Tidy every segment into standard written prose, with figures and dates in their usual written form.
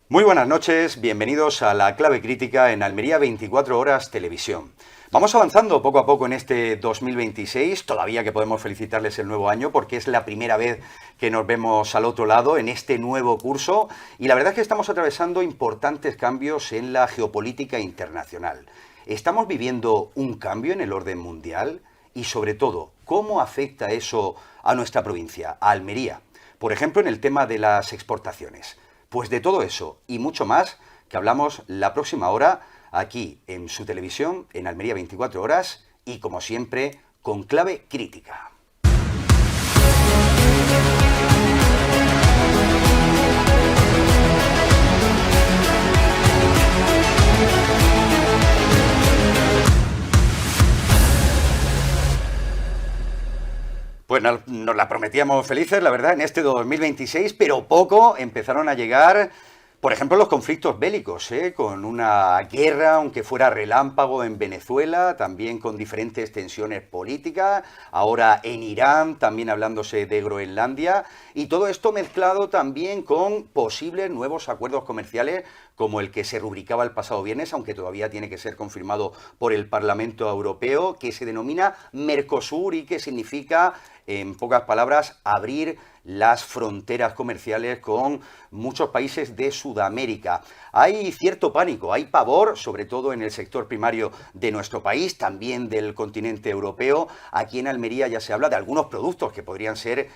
Muy buenas noches, bienvenidos a La Clave Crítica en Almería 24 Horas Televisión. Vamos avanzando poco a poco en este 2026, todavía que podemos felicitarles el nuevo año porque es la primera vez que nos vemos al otro lado en este nuevo curso y la verdad es que estamos atravesando importantes cambios en la geopolítica internacional. ¿Estamos viviendo un cambio en el orden mundial? Y sobre todo, ¿cómo afecta eso a nuestra provincia, a Almería? Por ejemplo, en el tema de las exportaciones. Pues de todo eso y mucho más que hablamos la próxima hora aquí en su televisión, en Almería 24 Horas y como siempre con clave crítica. Pues nos la prometíamos felices, la verdad, en este 2026, pero poco empezaron a llegar, por ejemplo, los conflictos bélicos, con una guerra, aunque fuera relámpago en Venezuela, también con diferentes tensiones políticas, ahora en Irán, también hablándose de Groenlandia, y todo esto mezclado también con posibles nuevos acuerdos comerciales, como el que se rubricaba el pasado viernes, aunque todavía tiene que ser confirmado por el Parlamento Europeo, que se denomina Mercosur y que significa, en pocas palabras, abrir las fronteras comerciales con muchos países de Sudamérica. Hay cierto pánico, hay pavor, sobre todo en el sector primario de nuestro país, también del continente europeo. Aquí en Almería ya se habla de algunos productos que podrían ser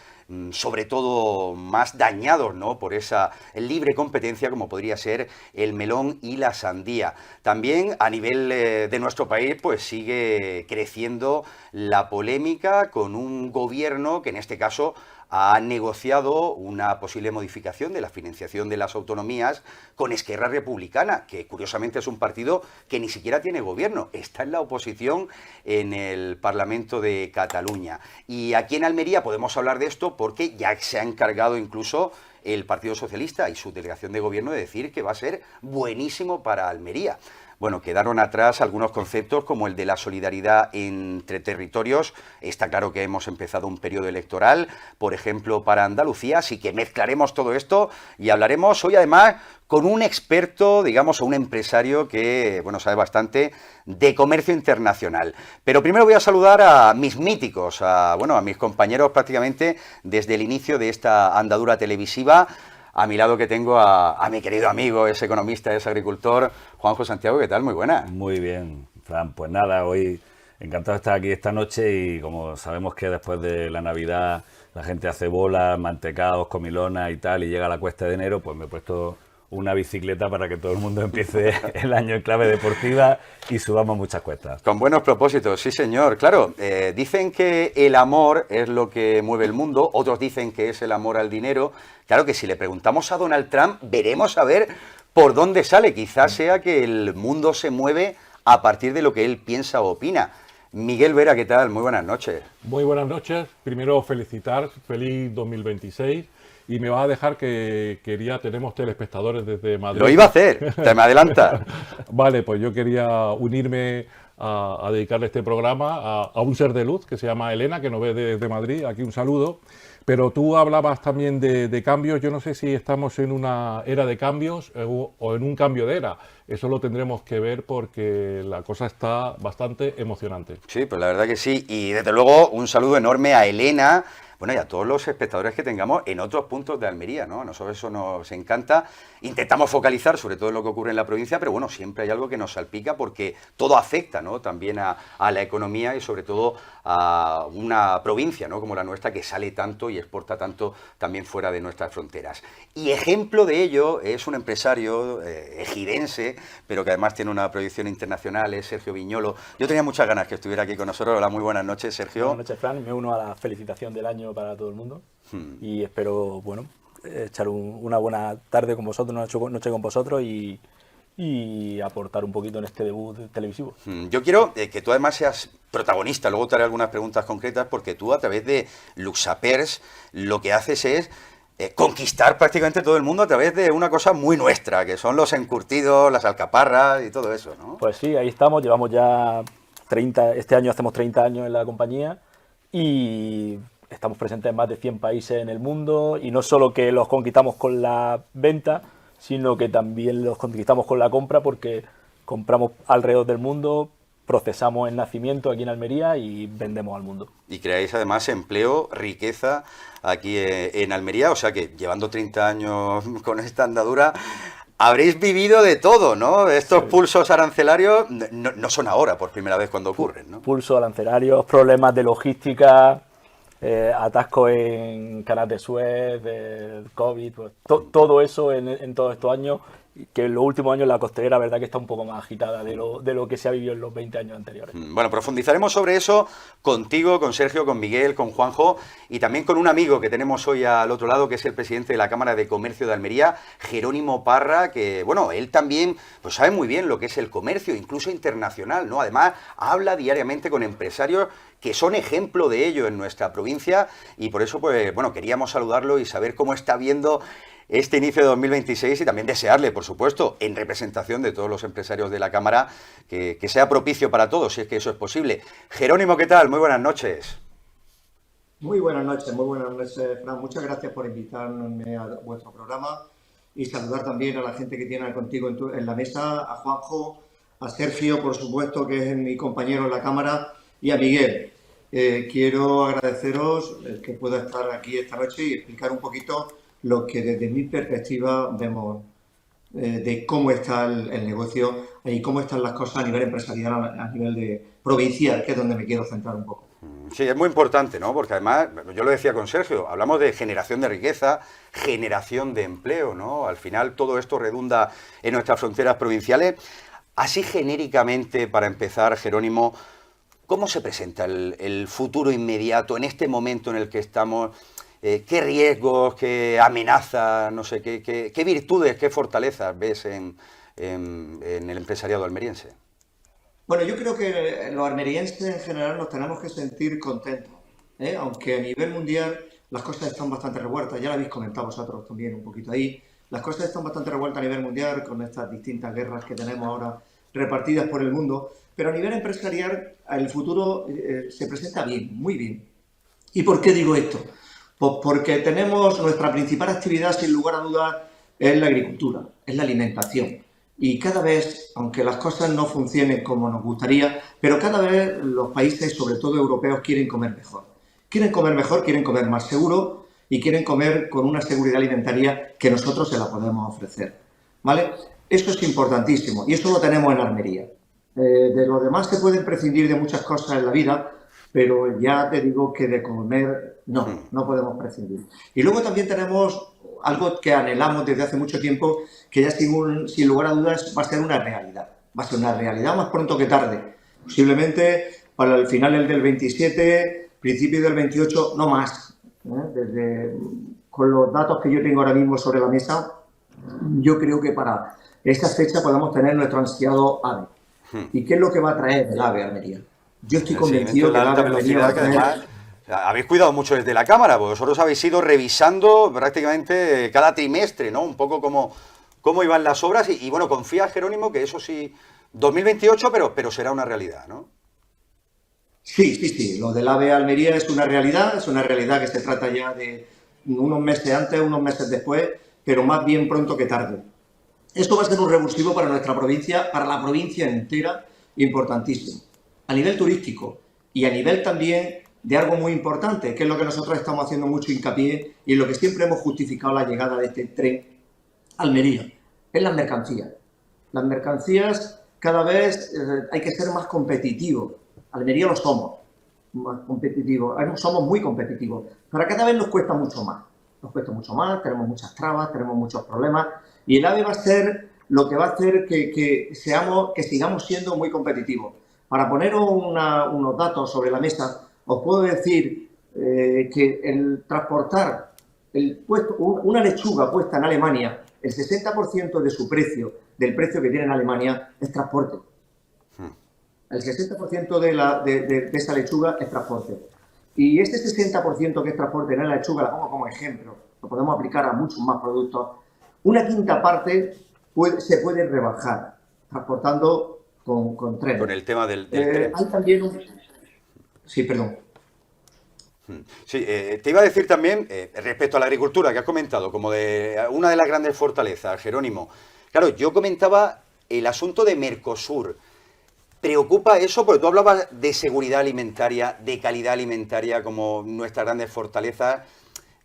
sobre todo más dañados, ¿no?, por esa libre competencia, como podría ser el melón y la sandía. También a nivel de nuestro país pues sigue creciendo la polémica con un gobierno que en este caso ha negociado una posible modificación de la financiación de las autonomías con Esquerra Republicana, que curiosamente es un partido que ni siquiera tiene gobierno, está en la oposición en el Parlamento de Cataluña. Y aquí en Almería podemos hablar de esto porque ya se ha encargado incluso el Partido Socialista y su delegación de gobierno de decir que va a ser buenísimo para Almería. Bueno, quedaron atrás algunos conceptos como el de la solidaridad entre territorios. Está claro que hemos empezado un periodo electoral, por ejemplo, para Andalucía, así que mezclaremos todo esto y hablaremos hoy además con un experto, digamos, o un empresario que, bueno, sabe bastante de comercio internacional. Pero primero voy a saludar a mis míticos, a mis compañeros prácticamente desde el inicio de esta andadura televisiva. A mi lado que tengo a mi querido amigo, es economista, es agricultor, Juanjo Santiago. ¿Qué tal? Muy buena. Muy bien, Fran. Pues nada, hoy encantado de estar aquí esta noche y como sabemos que después de la Navidad la gente hace bolas, mantecaos, comilonas y tal y llega la cuesta de enero, pues me he puesto una bicicleta para que todo el mundo empiece el año en clave deportiva y subamos muchas cuestas. Con buenos propósitos, sí señor. Claro, dicen que el amor es lo que mueve el mundo, otros dicen que es el amor al dinero. Claro que si le preguntamos a Donald Trump, veremos a ver por dónde sale. Quizás sea que el mundo se mueve a partir de lo que él piensa o opina. Miguel Vera, ¿qué tal? Muy buenas noches. Muy buenas noches. Primero felicitar, feliz 2026. Y me vas a dejar que tenemos telespectadores desde Madrid. Lo iba a hacer, te me adelanta. Vale, pues yo quería unirme a dedicarle este programa a un ser de luz que se llama Elena, que nos ve desde Madrid. Aquí un saludo. Pero tú hablabas también de cambios. Yo no sé si estamos en una era de cambios o en un cambio de era. Eso lo tendremos que ver porque la cosa está bastante emocionante. Sí, pues la verdad que sí. Y desde luego un saludo enorme a Elena, bueno, y a todos los espectadores que tengamos en otros puntos de Almería, ¿no? A nosotros eso nos encanta. Intentamos focalizar sobre todo en lo que ocurre en la provincia, pero bueno, siempre hay algo que nos salpica porque todo afecta, ¿no?, también a la economía y sobre todo a una provincia, ¿no?, como la nuestra, que sale tanto y exporta tanto también fuera de nuestras fronteras. Y ejemplo de ello es un empresario ejidense, pero que además tiene una proyección internacional, es Sergio Viñolo. Yo tenía muchas ganas que estuviera aquí con nosotros. Hola, muy buenas noches, Sergio. Buenas noches, Fran. Me uno a la felicitación del año para todo el mundo y espero, echar una buena tarde con vosotros, una noche con vosotros y aportar un poquito en este debut televisivo. Yo quiero que tú además seas protagonista, luego te haré algunas preguntas concretas, porque tú a través de Luxapers lo que haces es conquistar prácticamente todo el mundo a través de una cosa muy nuestra, que son los encurtidos, las alcaparras y todo eso, ¿no? Pues sí, ahí estamos, llevamos ya 30, este año hacemos 30 años en la compañía y estamos presentes en más de 100 países en el mundo y no solo que los conquistamos con la venta, sino que también los conquistamos con la compra, porque compramos alrededor del mundo, procesamos el nacimiento aquí en Almería y vendemos al mundo. Y creáis además empleo, riqueza aquí en Almería, o sea que llevando 30 años con esta andadura, habréis vivido de todo, ¿no? Estos pulsos arancelarios no son ahora por primera vez cuando ocurren, ¿no? Pulsos arancelarios, problemas de logística, atascos en Canal de Suez, COVID, pues, todo eso en todos estos años, que en los últimos años la costelera, verdad que está un poco más agitada de lo que se ha vivido en los 20 años anteriores. Bueno, profundizaremos sobre eso contigo, con Sergio, con Miguel, con Juanjo y también con un amigo que tenemos hoy al otro lado, que es el presidente de la Cámara de Comercio de Almería, Jerónimo Parra, que, bueno, él también pues sabe muy bien lo que es el comercio, incluso internacional, ¿no? Además, habla diariamente con empresarios que son ejemplo de ello en nuestra provincia y por eso, pues, bueno, queríamos saludarlo y saber cómo está viendo este inicio de 2026 y también desearle, por supuesto, en representación de todos los empresarios de la Cámara, que sea propicio para todos, si es que eso es posible. Jerónimo, ¿qué tal? Muy buenas noches. Muy buenas noches, Fran. Muchas gracias por invitarme a vuestro programa y saludar también a la gente que tiene contigo en la mesa, a Juanjo, a Sergio, por supuesto, que es mi compañero en la Cámara, y a Miguel. Quiero agradeceros el que pueda estar aquí esta noche y explicar un poquito lo que desde mi perspectiva vemos de cómo está el negocio y cómo están las cosas a nivel empresarial, a nivel de provincial, que es donde me quiero centrar un poco. Sí, es muy importante, ¿no? Porque además, yo lo decía con Sergio, hablamos de generación de riqueza, generación de empleo, ¿no? Al final todo esto redunda en nuestras fronteras provinciales. Así genéricamente, para empezar, Jerónimo, ¿cómo se presenta el futuro inmediato en este momento en el que estamos? ¿Qué riesgos, qué amenazas, no sé, qué virtudes, qué fortalezas ves en el empresariado almeriense? Bueno, yo creo que los almerienses en general nos tenemos que sentir contentos, aunque a nivel mundial las cosas están bastante revueltas, ya lo habéis comentado vosotros también un poquito ahí, las cosas están bastante revueltas a nivel mundial con estas distintas guerras que tenemos ahora repartidas por el mundo, pero a nivel empresarial el futuro se presenta bien, muy bien. ¿Y por qué digo esto? Pues porque tenemos nuestra principal actividad, sin lugar a dudas, es la agricultura, es la alimentación. Y cada vez, aunque las cosas no funcionen como nos gustaría, pero cada vez los países, sobre todo europeos, quieren comer mejor. Quieren comer mejor, quieren comer más seguro y quieren comer con una seguridad alimentaria que nosotros se la podemos ofrecer, ¿vale? Eso es importantísimo y eso lo tenemos en Almería. De lo demás se pueden prescindir de muchas cosas en la vida, pero ya te digo que de comer no podemos prescindir. Y luego también tenemos algo que anhelamos desde hace mucho tiempo, que ya sin lugar a dudas va a ser una realidad. Va a ser una realidad más pronto que tarde. Posiblemente para el final del 27, principio del 28, no más. Con los datos que yo tengo ahora mismo sobre la mesa, yo creo que para esa fecha podamos tener nuestro ansiado AVE. ¿Y qué es lo que va a traer el AVE a Almería? Yo estoy convencido que la alta velocidad, que además habéis cuidado mucho desde la Cámara, porque vosotros habéis ido revisando prácticamente cada trimestre, ¿no? Un poco cómo iban las obras y bueno, confía Jerónimo que eso sí, 2028, pero será una realidad, ¿no? Sí. Lo del AVE Almería es una realidad que se trata ya de unos meses antes, unos meses después, pero más bien pronto que tarde. Esto va a ser un revulsivo para nuestra provincia, para la provincia entera, importantísimo. A nivel turístico y a nivel también de algo muy importante, que es lo que nosotros estamos haciendo mucho hincapié y en lo que siempre hemos justificado la llegada de este tren a Almería, es las mercancías. Las mercancías cada vez hay que ser más competitivos. Almería lo somos, más competitivos, somos muy competitivos, pero cada vez nos cuesta mucho más. Nos cuesta mucho más, tenemos muchas trabas, tenemos muchos problemas y el AVE va a ser lo que va a hacer que sigamos siendo muy competitivos. Para poneros unos datos sobre la mesa, os puedo decir que el transportar una lechuga puesta en Alemania, el 60% de su precio, del precio que tiene en Alemania, es transporte. El 60% de esa lechuga es transporte. Y este 60% que es transporte en la lechuga, la pongo como ejemplo, lo podemos aplicar a muchos más productos, una quinta parte se puede rebajar, transportando con tren. Con el tema del tren. Hay también Sí, perdón. Sí, te iba a decir también, respecto a la agricultura que has comentado, como de una de las grandes fortalezas, Jerónimo. Claro, yo comentaba el asunto de Mercosur. ¿Preocupa eso? Porque tú hablabas de seguridad alimentaria, de calidad alimentaria como nuestras grandes fortalezas.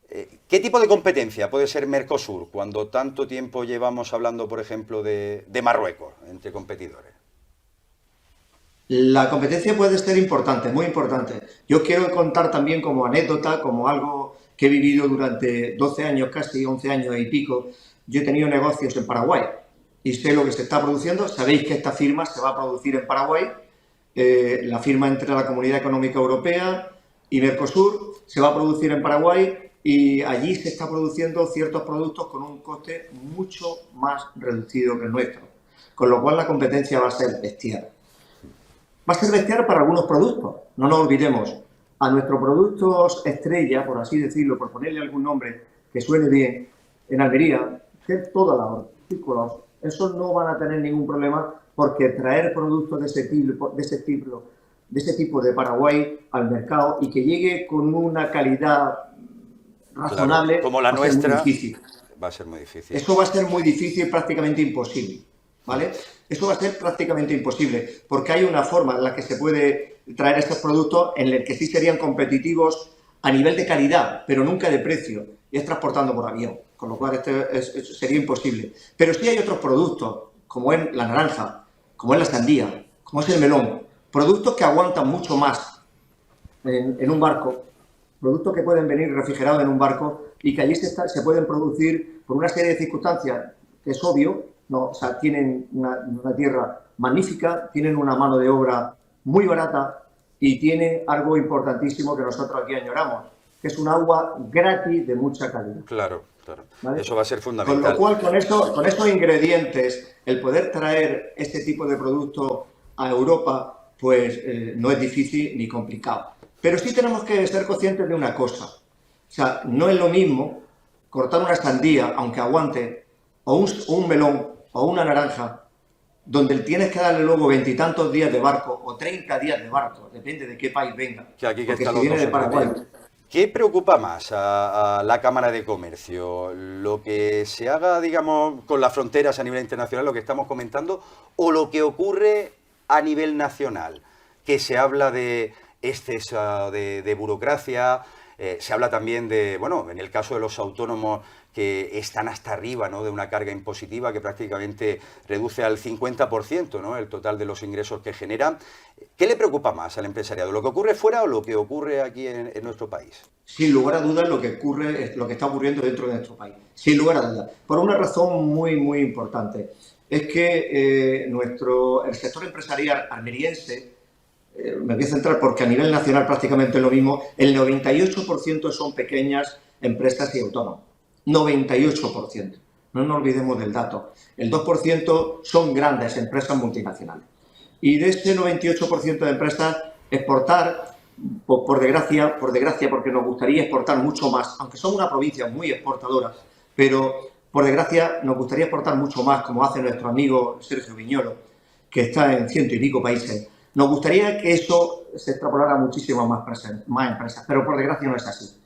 ¿Qué tipo de competencia puede ser Mercosur cuando tanto tiempo llevamos hablando, por ejemplo, de Marruecos entre competidores? La competencia puede ser importante, muy importante. Yo quiero contar también como anécdota, como algo que he vivido durante 12 años, casi 11 años y pico. Yo he tenido negocios en Paraguay y sé lo que se está produciendo. Sabéis que esta firma se va a producir en Paraguay, la firma entre la Comunidad Económica Europea y Mercosur se va a producir en Paraguay y allí se está produciendo ciertos productos con un coste mucho más reducido que el nuestro. Con lo cual la competencia va a ser bestial. Va a ser bestial para algunos productos, no nos olvidemos. A nuestros productos estrella, por así decirlo, por ponerle algún nombre que suene bien, en Almería, que todas las hortícolas, esos no van a tener ningún problema porque traer productos de ese tipo de Paraguay al mercado y que llegue con una calidad razonable, Claro, como la va a ser muy nuestra, difícil. va a ser muy difícil. Eso va a ser muy difícil, prácticamente imposible, ¿vale? Eso va a ser prácticamente imposible, porque hay una forma en la que se puede traer estos productos en el que sí serían competitivos a nivel de calidad, pero nunca de precio, y es transportando por avión, con lo cual sería imposible. Pero sí hay otros productos, como es la naranja, como es la sandía, como es el melón, productos que aguantan mucho más en un barco, productos que pueden venir refrigerados en un barco y que allí se pueden producir por una serie de circunstancias, que es obvio, ¿no? O sea, tienen una tierra magnífica, tienen una mano de obra muy barata y tienen algo importantísimo que nosotros aquí añoramos, que es un agua gratis de mucha calidad. Claro, claro. ¿Vale? Eso va a ser fundamental. Con lo cual, con esos ingredientes, el poder traer este tipo de producto a Europa, pues no es difícil ni complicado. Pero sí tenemos que ser conscientes de una cosa. O sea, no es lo mismo cortar una sandía, aunque aguante, o un melón, o una naranja, donde tienes que darle luego 20 y tantos días de barco, o 30 días de barco, depende de qué país venga. Que aquí que porque está si los viene dos de Paraguay... ¿Qué preocupa más a la Cámara de Comercio? ¿Lo que se haga, digamos, con las fronteras a nivel internacional, lo que estamos comentando, o lo que ocurre a nivel nacional? Que se habla de exceso de burocracia, se habla también de, bueno, en el caso de los autónomos que están hasta arriba, ¿no?, de una carga impositiva que prácticamente reduce al 50%, ¿no?, el total de los ingresos que generan. ¿Qué le preocupa más al empresariado? ¿Lo que ocurre fuera o lo que ocurre aquí en nuestro país? Sin lugar a dudas lo que está ocurriendo dentro de nuestro país. Sin lugar a dudas. Por una razón muy, muy importante. Es que el sector empresarial almeriense, me voy a centrar porque a nivel nacional prácticamente es lo mismo, el 98% son pequeñas empresas y autónomos. 98%. No nos olvidemos del dato. El 2% son grandes empresas multinacionales. Y de ese 98% de empresas, exportar, por desgracia, porque nos gustaría exportar mucho más, aunque somos una provincia muy exportadora, pero por desgracia nos gustaría exportar mucho más, como hace nuestro amigo Sergio Viñolo, que está en 100 y pico países. Nos gustaría que eso se extrapolara a muchísimas más empresas, pero por desgracia no es así.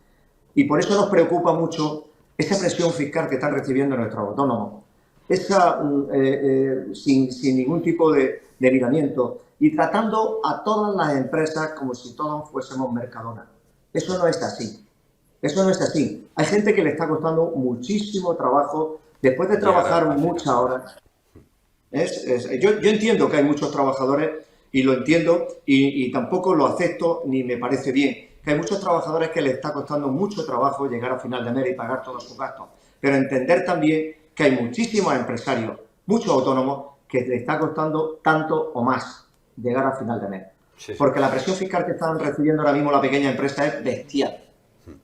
Y por eso nos preocupa mucho esa presión fiscal que están recibiendo nuestros autónomos, sin ningún tipo de miramiento y tratando a todas las empresas como si todos fuésemos Mercadona. Eso no es así. Eso no es así. Hay gente que le está costando muchísimo trabajo después de trabajar muchas horas. Yo entiendo que hay muchos trabajadores y lo entiendo y tampoco lo acepto ni me parece bien. Que hay muchos trabajadores que les está costando mucho trabajo llegar a final de mes y pagar todos sus gastos. Pero entender también que hay muchísimos empresarios, muchos autónomos, que les está costando tanto o más llegar a final de mes. Sí. Porque la presión fiscal que están recibiendo ahora mismo la pequeña empresa es bestial.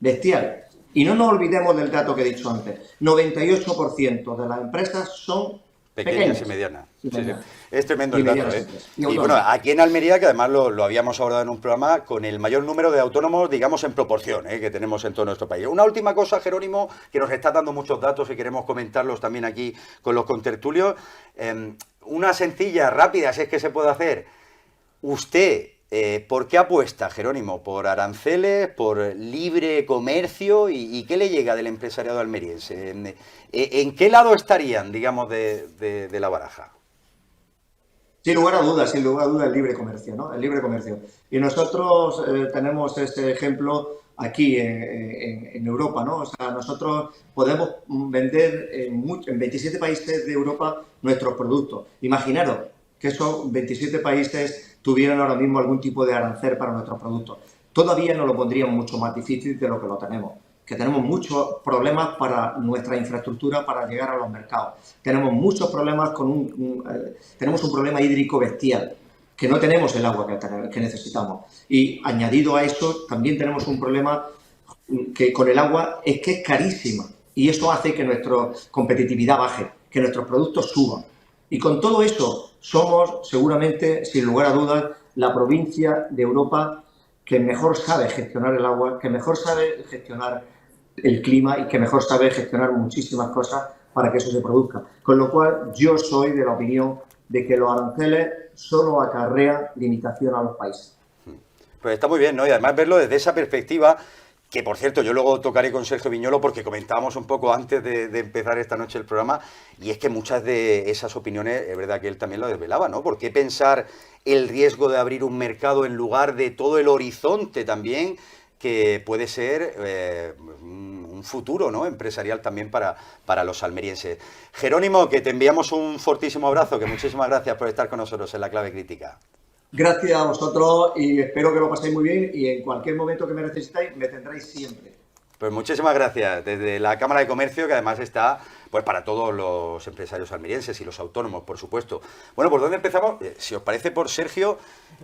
Bestial. Y no nos olvidemos del dato que he dicho antes. 98% de las empresas son pequeñas y medianas. Sí, sí. Es tremendo el dato. Y bueno, aquí en Almería, que además lo habíamos abordado en un programa, con el mayor número de autónomos, digamos, en proporción, que tenemos en todo nuestro país. Una última cosa, Jerónimo, que nos está dando muchos datos y queremos comentarlos también aquí con los contertulios. Una sencilla, rápida, si es que se puede hacer. Usted ¿por qué apuesta, Jerónimo? ¿Por aranceles, por libre comercio? ¿Y qué le llega del empresariado almeriense? ¿En qué lado estarían, digamos, de la baraja? Sin lugar a dudas, el libre comercio, ¿no? El libre comercio. Y nosotros tenemos este ejemplo aquí en Europa, ¿no? O sea, nosotros podemos vender en 27 países de Europa nuestros productos. Imaginaros que esos 27 países tuvieran ahora mismo algún tipo de arancel para nuestros productos. Todavía nos lo pondríamos mucho más difícil de lo que lo tenemos. Que tenemos muchos problemas para nuestra infraestructura para llegar a los mercados. Tenemos muchos problemas tenemos un problema hídrico bestial, que no tenemos el agua que necesitamos. Y añadido a eso, también tenemos un problema que con el agua es que es carísima. Y eso hace que nuestra competitividad baje, que nuestros productos suban. Y con todo eso, somos seguramente, sin lugar a dudas, la provincia de Europa que mejor sabe gestionar el agua, que mejor sabe gestionar el clima y que mejor sabe gestionar muchísimas cosas para que eso se produzca. Con lo cual, yo soy de la opinión de que los aranceles solo acarrean limitación a los países. Pues está muy bien, ¿no? Y además verlo desde esa perspectiva, que por cierto, yo luego tocaré con Sergio Viñolo porque comentábamos un poco antes de empezar esta noche el programa, y es que muchas de esas opiniones, es verdad que él también lo desvelaba, ¿no? ¿Por qué pensar el riesgo de abrir un mercado en lugar de todo el horizonte también que puede ser un futuro, ¿no?, empresarial también para los almerienses? Jerónimo, que te enviamos un fortísimo abrazo, que muchísimas gracias por estar con nosotros en La Clave Crítica. Gracias a vosotros y espero que lo paséis muy bien y en cualquier momento que me necesitáis me tendréis siempre. Pues muchísimas gracias desde la Cámara de Comercio, que además está pues para todos los empresarios almerienses y los autónomos, por supuesto. Bueno, ¿por dónde empezamos? Si os parece, por Sergio,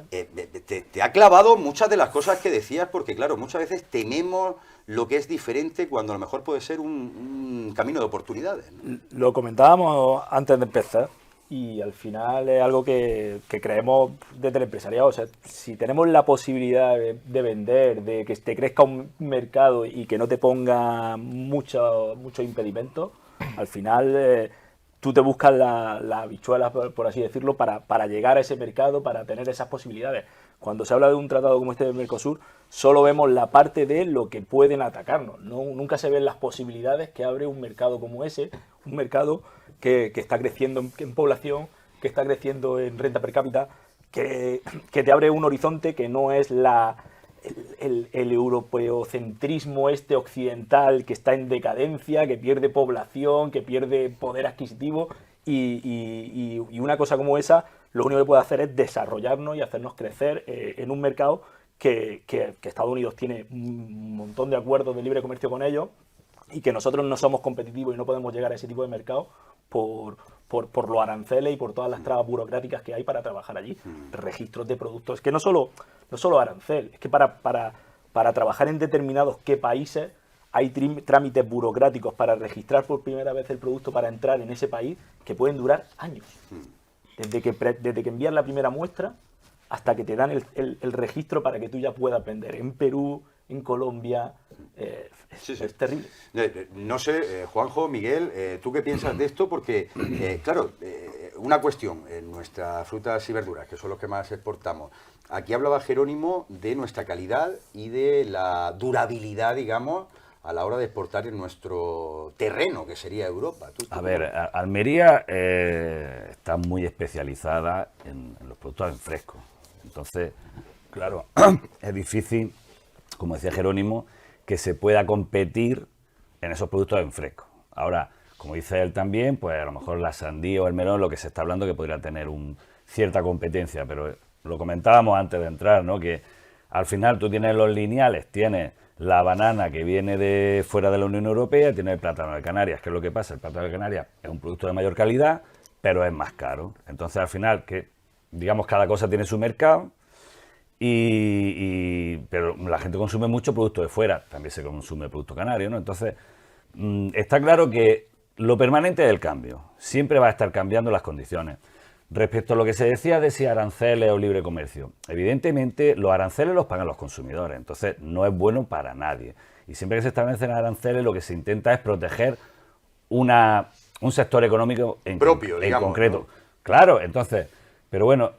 te ha clavado muchas de las cosas que decías, porque claro, muchas veces tememos lo que es diferente cuando a lo mejor puede ser un camino de oportunidades, ¿no? Lo comentábamos antes de empezar y al final es algo que creemos desde el empresariado. O sea, si tenemos la posibilidad de vender, de que te crezca un mercado y que no te ponga muchos impedimentos, al final tú te buscas la habichuela, por así decirlo, para llegar a ese mercado, para tener esas posibilidades. Cuando se habla de un tratado como este del Mercosur, solo vemos la parte de lo que pueden atacarnos. Nunca se ven las posibilidades que abre un mercado como ese, un mercado que está creciendo en población, que está creciendo en renta per cápita, que te abre un horizonte que no es el europeocentrismo occidental que está en decadencia, que pierde población, que pierde poder adquisitivo, y una cosa como esa lo único que puede hacer es desarrollarnos y hacernos crecer en un mercado que Estados Unidos tiene un montón de acuerdos de libre comercio con ellos y que nosotros no somos competitivos y no podemos llegar a ese tipo de mercado por los aranceles y por todas las trabas burocráticas que hay para trabajar allí. Registros de productos. Es que no solo arancel, es que para trabajar en determinados países hay trámites burocráticos para registrar por primera vez el producto para entrar en ese país que pueden durar años. Desde que envías la primera muestra hasta que te dan el registro para que tú ya puedas vender. En Perú, en Colombia, es terrible. No sé, Juanjo, Miguel, ¿tú qué piensas de esto? Porque, claro, una cuestión, en nuestras frutas y verduras, que son los que más exportamos, aquí hablaba Jerónimo de nuestra calidad y de la durabilidad, digamos, a la hora de exportar en nuestro terreno, que sería Europa. A ver, Almería está muy especializada en los productos en fresco. Entonces, claro, es difícil, como decía Jerónimo, que se pueda competir en esos productos en fresco. Ahora, como dice él también, pues a lo mejor la sandía o el melón, lo que se está hablando, que podría tener cierta competencia, pero lo comentábamos antes de entrar, ¿no?, que al final tú tienes los lineales, tienes la banana que viene de fuera de la Unión Europea, tienes el plátano de Canarias. ¿Qué es lo que pasa? El plátano de Canarias es un producto de mayor calidad, pero es más caro. Entonces, al final, digamos, cada cosa tiene su mercado, pero la gente consume mucho producto de fuera, también se consume producto canario, ¿no? Entonces, está claro que lo permanente es el cambio, siempre va a estar cambiando las condiciones. Respecto a lo que se decía de si aranceles o libre comercio, evidentemente los aranceles los pagan los consumidores, entonces no es bueno para nadie. Y siempre que se establecen aranceles, lo que se intenta es proteger un sector económico en propio, digamos, concreto. ¿no? Claro, entonces, pero bueno,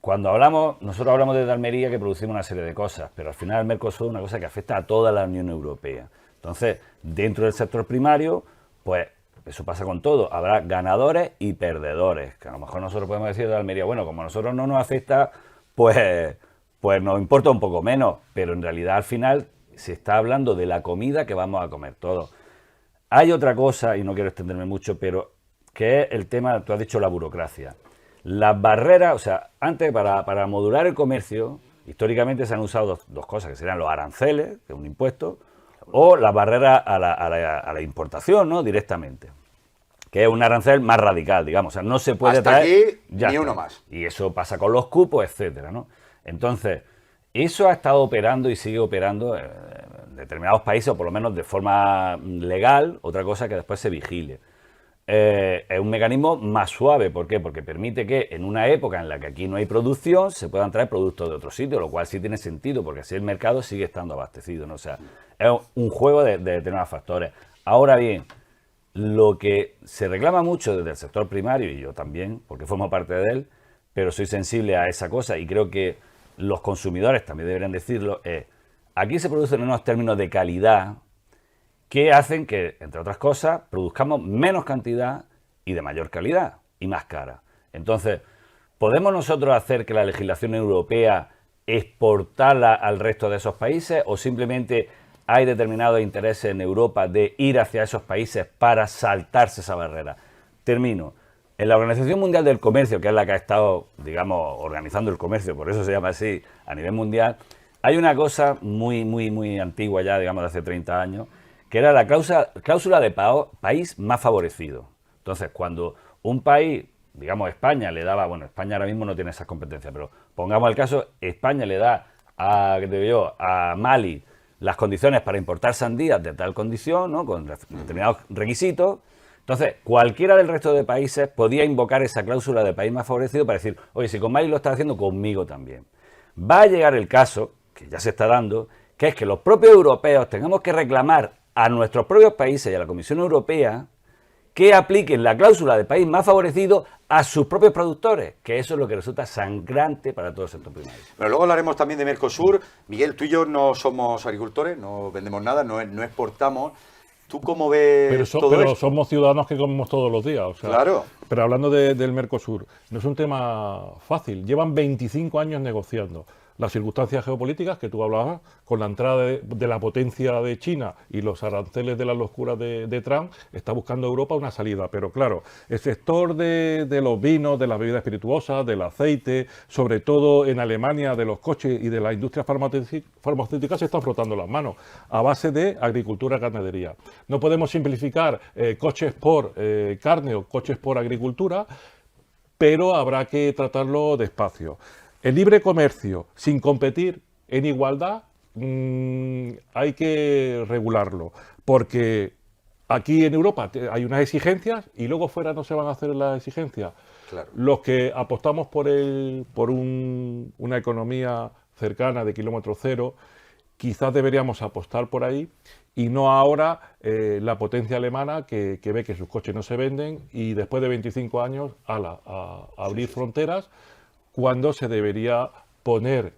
nosotros hablamos desde Almería que producimos una serie de cosas, pero al final el Mercosur es una cosa que afecta a toda la Unión Europea. Entonces, dentro del sector primario, pues eso pasa con todo. Habrá ganadores y perdedores, que a lo mejor nosotros podemos decir de Almería, bueno, como a nosotros no nos afecta, pues nos importa un poco menos, pero en realidad al final se está hablando de la comida que vamos a comer todos. Hay otra cosa, y no quiero extenderme mucho, pero que es el tema, tú has dicho la burocracia. Las barreras, o sea, antes para modular el comercio, históricamente se han usado dos cosas, que serían los aranceles, que es un impuesto, o las barreras a la importación, ¿no? Directamente. Que es un arancel más radical, digamos. O sea, no se puede hasta traer... aquí, ni uno más. Y eso pasa con los cupos, etcétera, ¿no? Entonces, eso ha estado operando y sigue operando en determinados países, o por lo menos de forma legal, otra cosa que después se vigile. Es un mecanismo más suave, ¿por qué? Porque permite que en una época en la que aquí no hay producción se puedan traer productos de otro sitio, lo cual sí tiene sentido, porque así el mercado sigue estando abastecido, ¿no? O sea, es un juego de determinados factores. Ahora bien, lo que se reclama mucho desde el sector primario, y yo también, porque formo parte de él, pero soy sensible a esa cosa y creo que los consumidores también deberían decirlo, es, aquí se producen unos términos de calidad que hacen que, entre otras cosas, produzcamos menos cantidad y de mayor calidad y más cara. Entonces, ¿podemos nosotros hacer que la legislación europea exportarla al resto de esos países o simplemente hay determinados intereses en Europa de ir hacia esos países para saltarse esa barrera? Termino. En la Organización Mundial del Comercio, que es la que ha estado, digamos, organizando el comercio, por eso se llama así, a nivel mundial, hay una cosa muy antigua ya, digamos, de hace 30 años, que era la cláusula de país más favorecido. Entonces, cuando un país, digamos España, le daba, bueno, España ahora mismo no tiene esas competencias, pero pongamos el caso, España le da a Mali las condiciones para importar sandías de tal condición, ¿no? Con determinados requisitos. Entonces, cualquiera del resto de países podía invocar esa cláusula de país más favorecido para decir, oye, si con Mali lo está haciendo, conmigo también. Va a llegar el caso, que ya se está dando, que es que los propios europeos tengamos que reclamar a nuestros propios países y a la Comisión Europea que apliquen la cláusula de país más favorecido a sus propios productores, que eso es lo que resulta sangrante para todo el sector primario. Pero luego hablaremos también de Mercosur. Miguel, tú y yo no somos agricultores, no vendemos nada, no exportamos. ¿Tú cómo ves pero todo esto? Somos ciudadanos que comemos todos los días. O sea, claro. Pero hablando del Mercosur, no es un tema fácil. Llevan 25 años negociando. Las circunstancias geopolíticas que tú hablabas, con la entrada de la potencia de China y los aranceles de la locura de Trump, está buscando Europa una salida. Pero claro, el sector de los vinos, de las bebidas espirituosas, del aceite, sobre todo en Alemania, de los coches y de las industrias farmacéuticas, se están frotando las manos a base de agricultura y ganadería. No podemos simplificar coches por carne o coches por agricultura, pero habrá que tratarlo despacio. El libre comercio, sin competir en igualdad, hay que regularlo, porque aquí en Europa hay unas exigencias y luego fuera no se van a hacer las exigencias. Claro. Los que apostamos por una economía cercana de kilómetro cero, quizás deberíamos apostar por ahí y no ahora la potencia alemana que ve que sus coches no se venden y después de 25 años a abrir fronteras, cuando se debería poner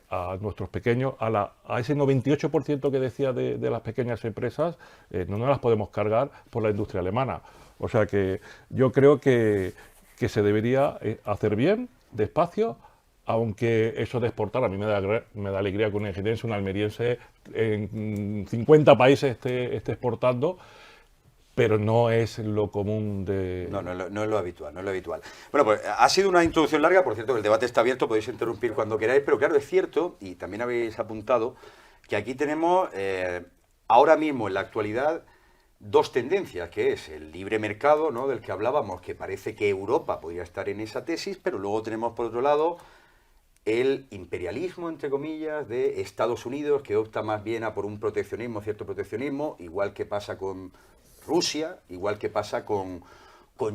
a nuestros pequeños, a ese 98% que decía de las pequeñas empresas, no nos las podemos cargar por la industria alemana. O sea que yo creo que se debería hacer bien, despacio, aunque eso de exportar, a mí me da alegría que un ejidense, un almeriense, en 50 países esté exportando, pero no es lo común de... No es lo habitual, no es lo habitual. Bueno, pues ha sido una introducción larga, por cierto, el debate está abierto, podéis interrumpir cuando queráis, pero claro, es cierto, y también habéis apuntado, que aquí tenemos, ahora mismo, en la actualidad, dos tendencias, que es el libre mercado, ¿no?, del que hablábamos, que parece que Europa podría estar en esa tesis, pero luego tenemos, por otro lado, el imperialismo, entre comillas, de Estados Unidos, que opta más bien a por un proteccionismo, cierto proteccionismo, igual que pasa con Rusia, igual que pasa con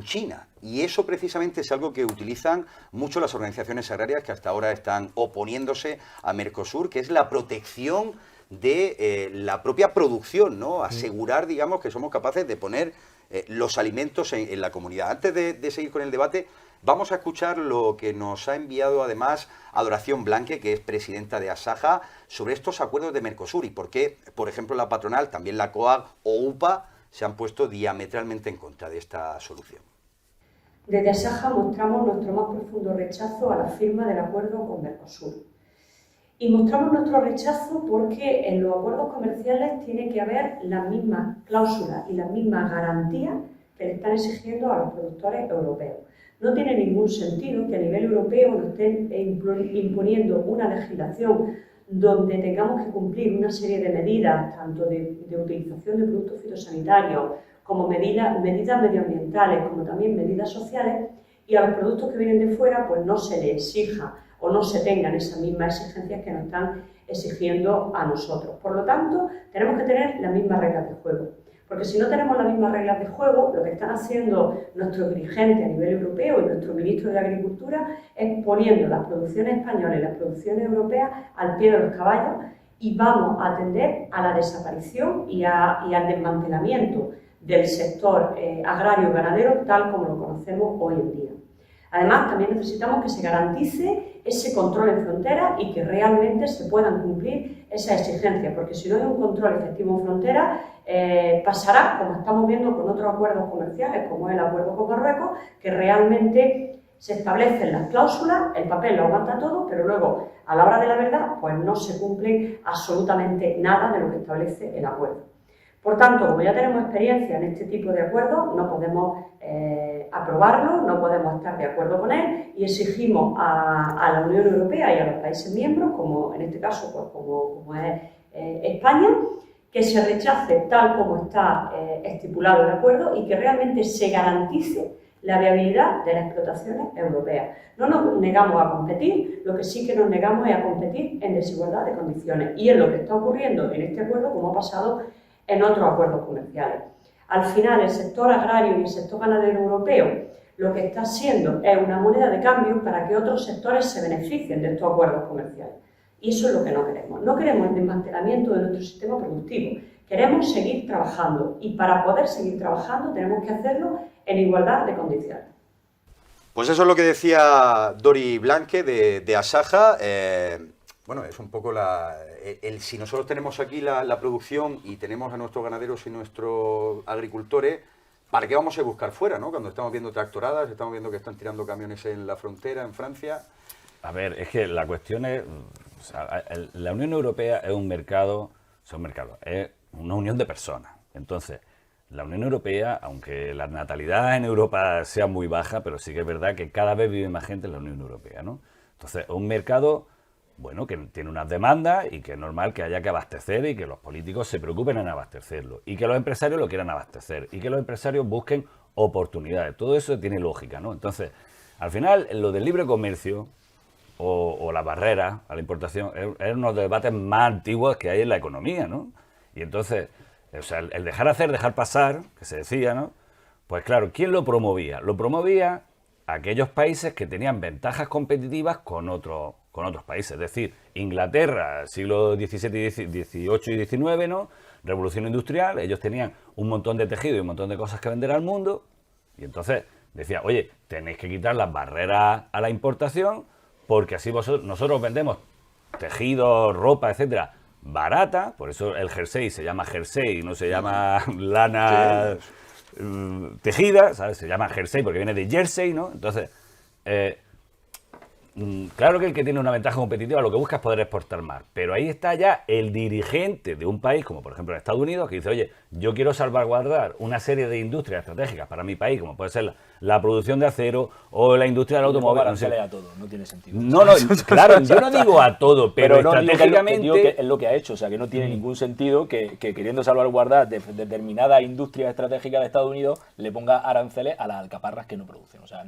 China. Y eso precisamente es algo que utilizan mucho las organizaciones agrarias que hasta ahora están oponiéndose a Mercosur, que es la protección de la propia producción, ¿no? Asegurar, digamos, que somos capaces de poner los alimentos en la comunidad. Antes de seguir con el debate, Vamos a escuchar lo que nos ha enviado además Adoración Blanque, que es presidenta de Asaja, sobre estos acuerdos de Mercosur y por qué, por ejemplo, la patronal, también la COAG o UPA, se han puesto diametralmente en contra de esta solución. Desde Asaja mostramos nuestro más profundo rechazo a la firma del acuerdo con Mercosur. Y mostramos nuestro rechazo porque en los acuerdos comerciales tiene que haber las mismas cláusulas y las mismas garantías que le están exigiendo a los productores europeos. No tiene ningún sentido que a nivel europeo nos estén imponiendo una legislación donde tengamos que cumplir una serie de medidas, tanto de utilización de productos fitosanitarios, como medidas medioambientales, como también medidas sociales, y a los productos que vienen de fuera pues no se les exija o no se tengan esas mismas exigencias que nos están exigiendo a nosotros. Por lo tanto, tenemos que tener las mismas reglas de juego. Porque si no tenemos las mismas reglas de juego, lo que están haciendo nuestros dirigentes a nivel europeo y nuestro ministro de Agricultura es poniendo las producciones españolas y las producciones europeas al pie de los caballos y vamos a atender a la desaparición y al desmantelamiento del sector agrario y ganadero tal como lo conocemos hoy en día. Además, también necesitamos que se garantice ese control en frontera y que realmente se puedan cumplir esas exigencias, porque si no hay un control efectivo en frontera, pasará, como estamos viendo con otros acuerdos comerciales, como es el acuerdo con Marruecos, que realmente se establecen las cláusulas, el papel lo aguanta todo, pero luego, a la hora de la verdad, pues no se cumple absolutamente nada de lo que establece el acuerdo. Por tanto, como ya tenemos experiencia en este tipo de acuerdos, no podemos aprobarlo, no podemos estar de acuerdo con él y exigimos a la Unión Europea y a los países miembros, como en este caso pues, como es España, que se rechace tal como está estipulado el acuerdo y que realmente se garantice la viabilidad de las explotaciones europeas. No nos negamos a competir, lo que sí que nos negamos es a competir en desigualdad de condiciones y es lo que está ocurriendo en este acuerdo como ha pasado en otros acuerdos comerciales. Al final, el sector agrario y el sector ganadero europeo lo que está siendo es una moneda de cambio para que otros sectores se beneficien de estos acuerdos comerciales. Y eso es lo que no queremos. No queremos el desmantelamiento de nuestro sistema productivo. Queremos seguir trabajando y para poder seguir trabajando tenemos que hacerlo en igualdad de condiciones. Pues eso es lo que decía Dori Blanque de Asaja. Bueno, es un poco si nosotros tenemos aquí la producción y tenemos a nuestros ganaderos y nuestros agricultores, ¿para qué vamos a buscar fuera, no? Cuando estamos viendo tractoradas, estamos viendo que están tirando camiones en la frontera, en Francia. A ver, es que la cuestión es, o sea, la Unión Europea es un mercado, es una unión de personas. Entonces, la Unión Europea, aunque la natalidad en Europa sea muy baja, pero sí que es verdad que cada vez vive más gente en la Unión Europea, ¿no? Entonces, es un mercado, bueno, que tiene unas demandas y que es normal que haya que abastecer y que los políticos se preocupen en abastecerlo y que los empresarios lo quieran abastecer y que los empresarios busquen oportunidades. Todo eso tiene lógica, ¿no? Entonces, al final, lo del libre comercio o la barrera a la importación es uno de los debates más antiguos que hay en la economía, ¿no? Y entonces, o sea, el dejar hacer, dejar pasar, que se decía, ¿no? Pues claro, ¿quién lo promovía? Lo promovía aquellos países que tenían ventajas competitivas con otros países. Es decir, Inglaterra, siglo XVII, XVIII y XIX, ¿no? Revolución industrial, ellos tenían un montón de tejido y un montón de cosas que vender al mundo, y entonces decía, oye, tenéis que quitar las barreras a la importación, porque así nosotros vendemos tejido, ropa, etcétera, barata, por eso el jersey se llama jersey, no se llama lana tejida, ¿sabes? Se llama jersey porque viene de jersey, ¿no? Entonces, claro que el que tiene una ventaja competitiva lo que busca es poder exportar más, pero ahí está ya el dirigente de un país, como por ejemplo en Estados Unidos, que dice, oye, yo quiero salvaguardar una serie de industrias estratégicas para mi país, como puede ser la producción de acero o la industria del automóvil. No sé. A todo, no tiene sentido. No, claro, yo no digo a todo, pero no, estratégicamente... Digo que es lo que ha hecho, o sea, que no tiene ningún sentido que queriendo salvaguardar determinada industria estratégica de Estados Unidos le ponga aranceles a las alcaparras que no producen. O sea,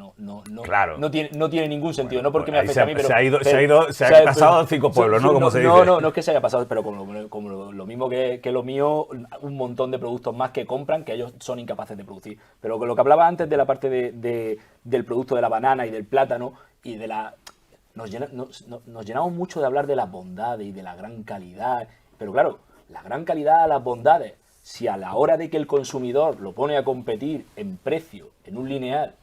claro. no tiene ningún sentido. Bueno, no porque me afecta a mí, pero... Se ha pasado a 5 pueblos, ¿no? Como se dice. No es que se haya pasado, pero como lo mismo que lo mío, un montón de productos más que compran que ellos son incapaces de producir. Pero con lo que hablaba antes de la parte del producto de la banana y del plátano y de la... Nos llenamos mucho de hablar de las bondades y de la gran calidad, pero claro, la gran calidad, las bondades, si a la hora de que el consumidor lo pone a competir en precio, en un lineal,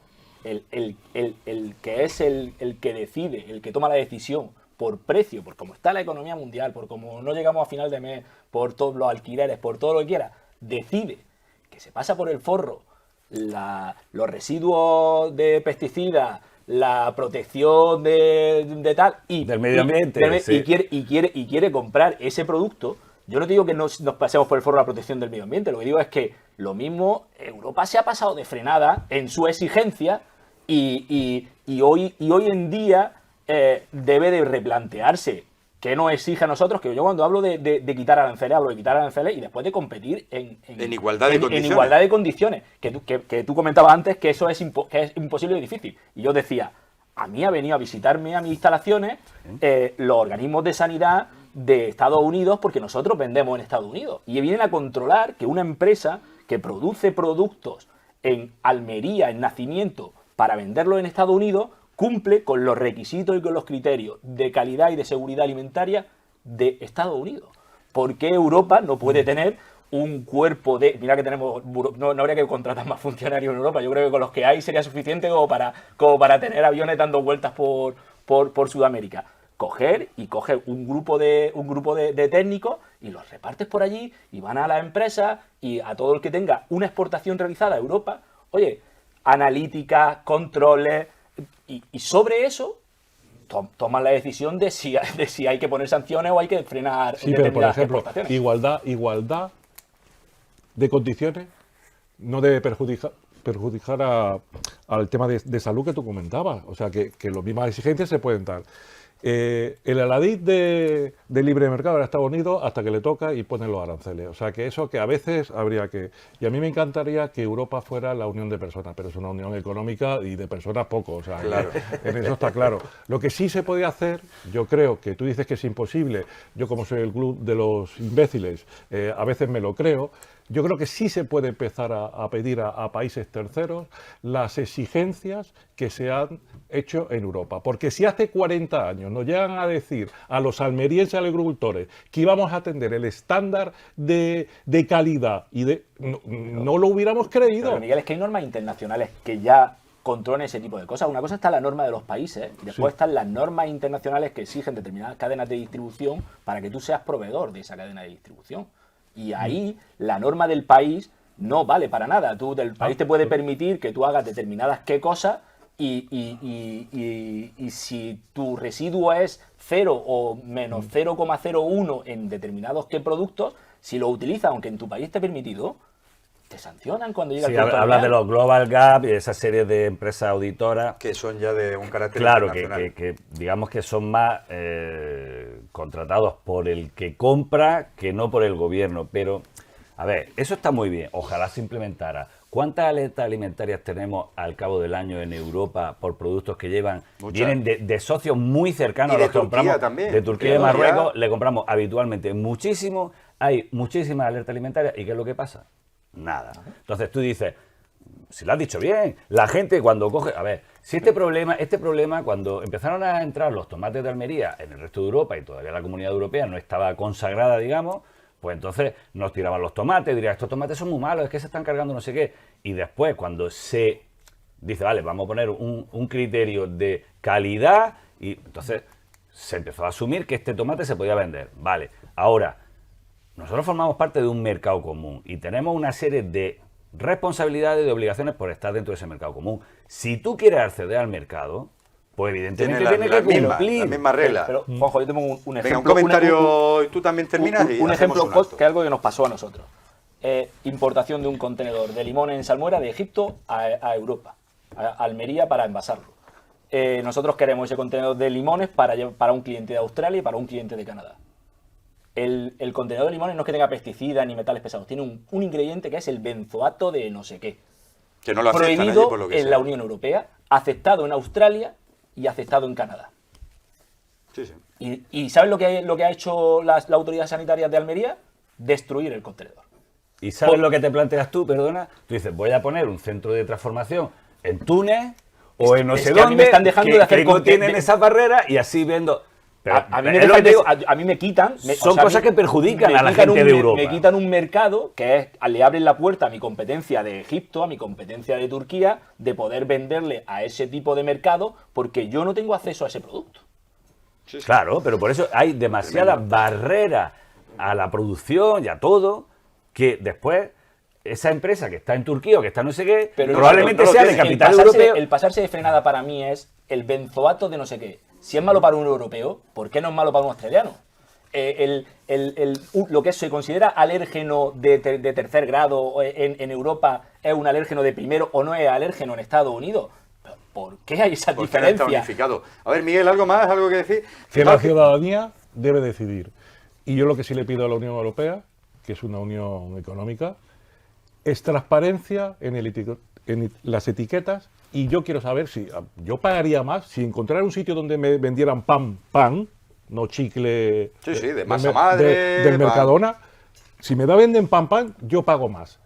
el que es el que decide, el que toma la decisión por precio, por cómo está la economía mundial, por cómo no llegamos a final de mes, por todos los alquileres, por todo lo que quiera, decide que se pasa por el forro los residuos de pesticidas, la protección de tal y del medio ambiente sí. y quiere comprar ese producto. Yo no te digo que nos pasemos por el forro la protección del medio ambiente, lo que digo es que lo mismo Europa se ha pasado de frenada en su exigencia y hoy en día debe de replantearse qué nos exige a nosotros, que yo cuando hablo de quitar aranceles, hablo de quitar aranceles y después de competir en igualdad de condiciones. En igualdad de condiciones. Que tú comentabas antes que eso es imposible y difícil. Y yo decía, a mí ha venido a visitarme a mis instalaciones los organismos de sanidad de Estados Unidos, porque nosotros vendemos en Estados Unidos. Y vienen a controlar que una empresa que produce productos en Almería, en Nacimiento, para venderlos en Estados Unidos, cumple con los requisitos y con los criterios de calidad y de seguridad alimentaria de Estados Unidos. ¿Por qué Europa no puede tener un cuerpo de... Mira que tenemos... No habría que contratar más funcionarios en Europa. Yo creo que con los que hay sería suficiente como para tener aviones dando vueltas por Sudamérica. Coger un grupo de técnicos y los repartes por allí y van a las empresas y a todo el que tenga una exportación realizada a Europa. Oye, analíticas, controles... Y sobre eso toman la decisión de si hay que poner sanciones o hay que frenar determinadas exportaciones. Igualdad de condiciones no debe perjudicar al tema de salud que tú comentabas. O sea, que las mismas exigencias se pueden dar. El aladid de libre mercado en Estados Unidos hasta que le toca y pone los aranceles. O sea, que eso que a veces habría que... Y a mí me encantaría que Europa fuera la unión de personas, pero es una unión económica y de personas poco. O sea, claro. En eso está claro. Lo que sí se puede hacer, yo creo que tú dices que es imposible, yo como soy el club de los imbéciles, a veces me lo creo. Yo creo que sí se puede empezar a pedir a países terceros las exigencias que se han hecho en Europa. Porque si hace 40 años nos llegan a decir a los almerienses agricultores que íbamos a atender el estándar de calidad y no lo hubiéramos creído. Pero Miguel, es que hay normas internacionales que ya controlan ese tipo de cosas. Una cosa está la norma de los países, después están las normas internacionales que exigen determinadas cadenas de distribución para que tú seas proveedor de esa cadena de distribución. Y ahí la norma del país no vale para nada. El país te puede permitir que tú hagas determinadas cosas y si tu residuo es 0 o menos 0,01 en determinados productos, si lo utilizas, aunque en tu país esté permitido, te sancionan cuando llega el producto. Hablas de los Global Gap y esa serie de empresas auditoras. Que son ya de un carácter internacional. Que digamos que son más contratados por el que compra que no por el gobierno. Pero, a ver, eso está muy bien. Ojalá se implementara. ¿Cuántas alertas alimentarias tenemos al cabo del año en Europa por productos que vienen de socios muy cercanos? Y de Turquía también. De Turquía y de Marruecos le compramos habitualmente muchísimo. Hay muchísimas alertas alimentarias. ¿Y qué es lo que pasa? Nada. Entonces tú dices, si lo has dicho bien, la gente cuando coge... A ver, si este problema cuando empezaron a entrar los tomates de Almería en el resto de Europa y todavía la Comunidad Europea no estaba consagrada, digamos, pues entonces nos tiraban los tomates, dirían, estos tomates son muy malos, es que se están cargando no sé qué. Y después cuando se dice, vale, vamos a poner un criterio de calidad, y entonces se empezó a asumir que este tomate se podía vender. Vale, ahora... Nosotros formamos parte de un mercado común y tenemos una serie de responsabilidades y de obligaciones por estar dentro de ese mercado común. Si tú quieres acceder al mercado, pues evidentemente tienes que cumplir la misma regla. Pero, Juanjo, yo tengo un ejemplo. Venga, un comentario, tú también terminas. Un ejemplo que es algo que nos pasó a nosotros. Importación de un contenedor de limones en salmuera de Egipto a Europa, a Almería, para envasarlo. Nosotros queremos ese contenedor de limones para un cliente de Australia y para un cliente de Canadá. El contenedor de limones no es que tenga pesticidas ni metales pesados, tiene un ingrediente que es el benzoato de no sé qué. Que no lo aceptan prohibido allí, por lo que en sea. la Unión Europea, aceptado en Australia y aceptado en Canadá. Sí, sí. ¿Y sabes lo que ha hecho la autoridad sanitaria de Almería? Destruir el contenedor. ¿Y sabes lo que te planteas tú, perdona? Tú dices, voy a poner un centro de transformación en Túnez o en no sé dónde, me están dejando de hacer que no tienen esa barrera y así vendo... Pero a mí es lo que te digo, a mí me quitan... son cosas que perjudican a la gente de Europa. Me quitan un mercado que es, le abren la puerta a mi competencia de Egipto, a mi competencia de Turquía, de poder venderle a ese tipo de mercado porque yo no tengo acceso a ese producto. Claro, pero por eso hay demasiadas barreras a la producción y a todo, que después esa empresa que está en Turquía o que está no sé qué, Pero probablemente sea de capital europeo. El pasarse de frenada para mí es el benzoato de no sé qué. Si es malo para un europeo, ¿por qué no es malo para un australiano? Lo que se considera alérgeno de tercer grado en Europa es un alérgeno de primero o no es alérgeno en Estados Unidos. ¿Por qué hay esa diferencia? Unificado. A ver, Miguel, ¿algo más? ¿Algo que decir? Que la ciudadanía debe decidir. Y yo lo que sí le pido a la Unión Europea, que es una unión económica, es transparencia en las etiquetas. Y yo quiero saber si yo pagaría más si encontrara un sitio donde me vendieran pan, no chicle sí, de masa madre, del Mercadona. Si me venden pan, yo pago más.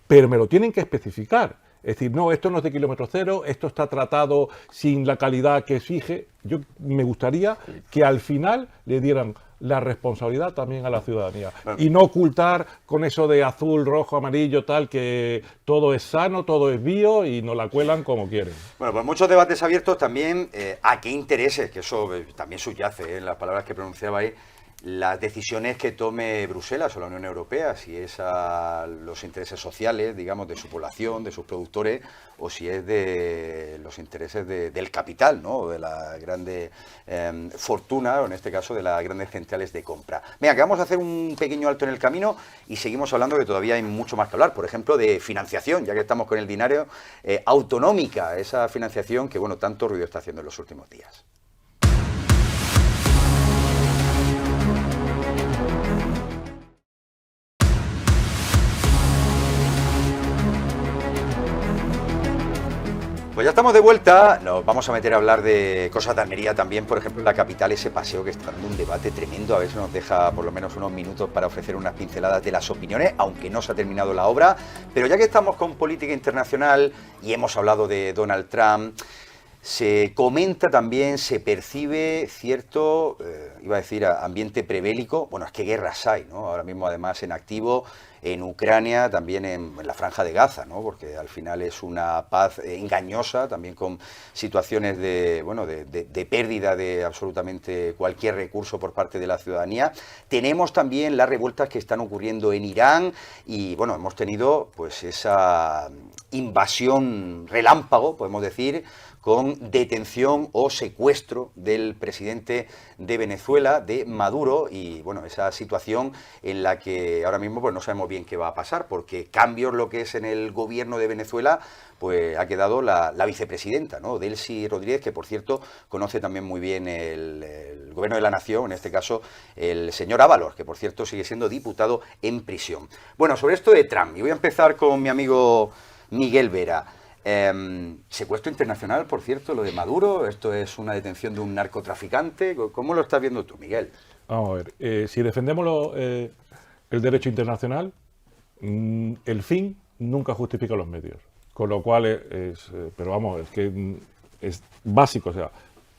Pero me lo tienen que especificar. Es decir, no, esto no es de kilómetro cero, esto está tratado sin la calidad que exige. Yo me gustaría que al final le dieran la responsabilidad también a la ciudadanía. Y no ocultar con eso de azul, rojo, amarillo, tal, que todo es sano, todo es bio y nos la cuelan como quieren. Bueno, pues muchos debates abiertos también a qué intereses, que eso también subyace en las palabras que pronunciabais, las decisiones que tome Bruselas o la Unión Europea, si es a los intereses sociales, digamos, de su población, de sus productores, o si es de los intereses del capital, ¿no? O de la grande fortuna, o en este caso de las grandes centrales de compra. Venga, que vamos a hacer un pequeño alto en el camino y seguimos hablando, que todavía hay mucho más que hablar, por ejemplo, de financiación, ya que estamos con el dinero, autonómica, esa financiación que, bueno, tanto ruido está haciendo en los últimos días. Pues ya estamos de vuelta, nos vamos a meter a hablar de cosas de Almería también, por ejemplo, en la capital, ese paseo que está dando un debate tremendo, a ver si nos deja por lo menos unos minutos para ofrecer unas pinceladas de las opiniones, aunque no se ha terminado la obra, pero ya que estamos con política internacional y hemos hablado de Donald Trump, se comenta también, se percibe cierto, iba a decir, ambiente prebélico. Bueno, es que guerras hay, ¿no? Ahora mismo, además, en activo en Ucrania, también en la Franja de Gaza, ¿no? Porque al final es una paz engañosa, también con situaciones de pérdida de absolutamente cualquier recurso por parte de la ciudadanía. Tenemos también las revueltas que están ocurriendo en Irán y, bueno, hemos tenido pues esa invasión relámpago, podemos decir, con detención o secuestro del presidente de Venezuela, de Maduro, y bueno, esa situación en la que ahora mismo pues no sabemos bien qué va a pasar, porque cambios lo que es en el gobierno de Venezuela, pues ha quedado la vicepresidenta, ¿no? Delcy Rodríguez, que por cierto conoce también muy bien el gobierno de la nación, en este caso el señor Ábalos, que por cierto sigue siendo diputado en prisión. Bueno, sobre esto de Trump, y voy a empezar con mi amigo Miguel Vera. Secuestro internacional, por cierto, lo de Maduro, esto es una detención de un narcotraficante. ¿Cómo lo estás viendo tú, Miguel? Vamos a ver, si defendemos el derecho internacional, el fin nunca justifica los medios, con lo cual pero vamos, es que es básico, o sea,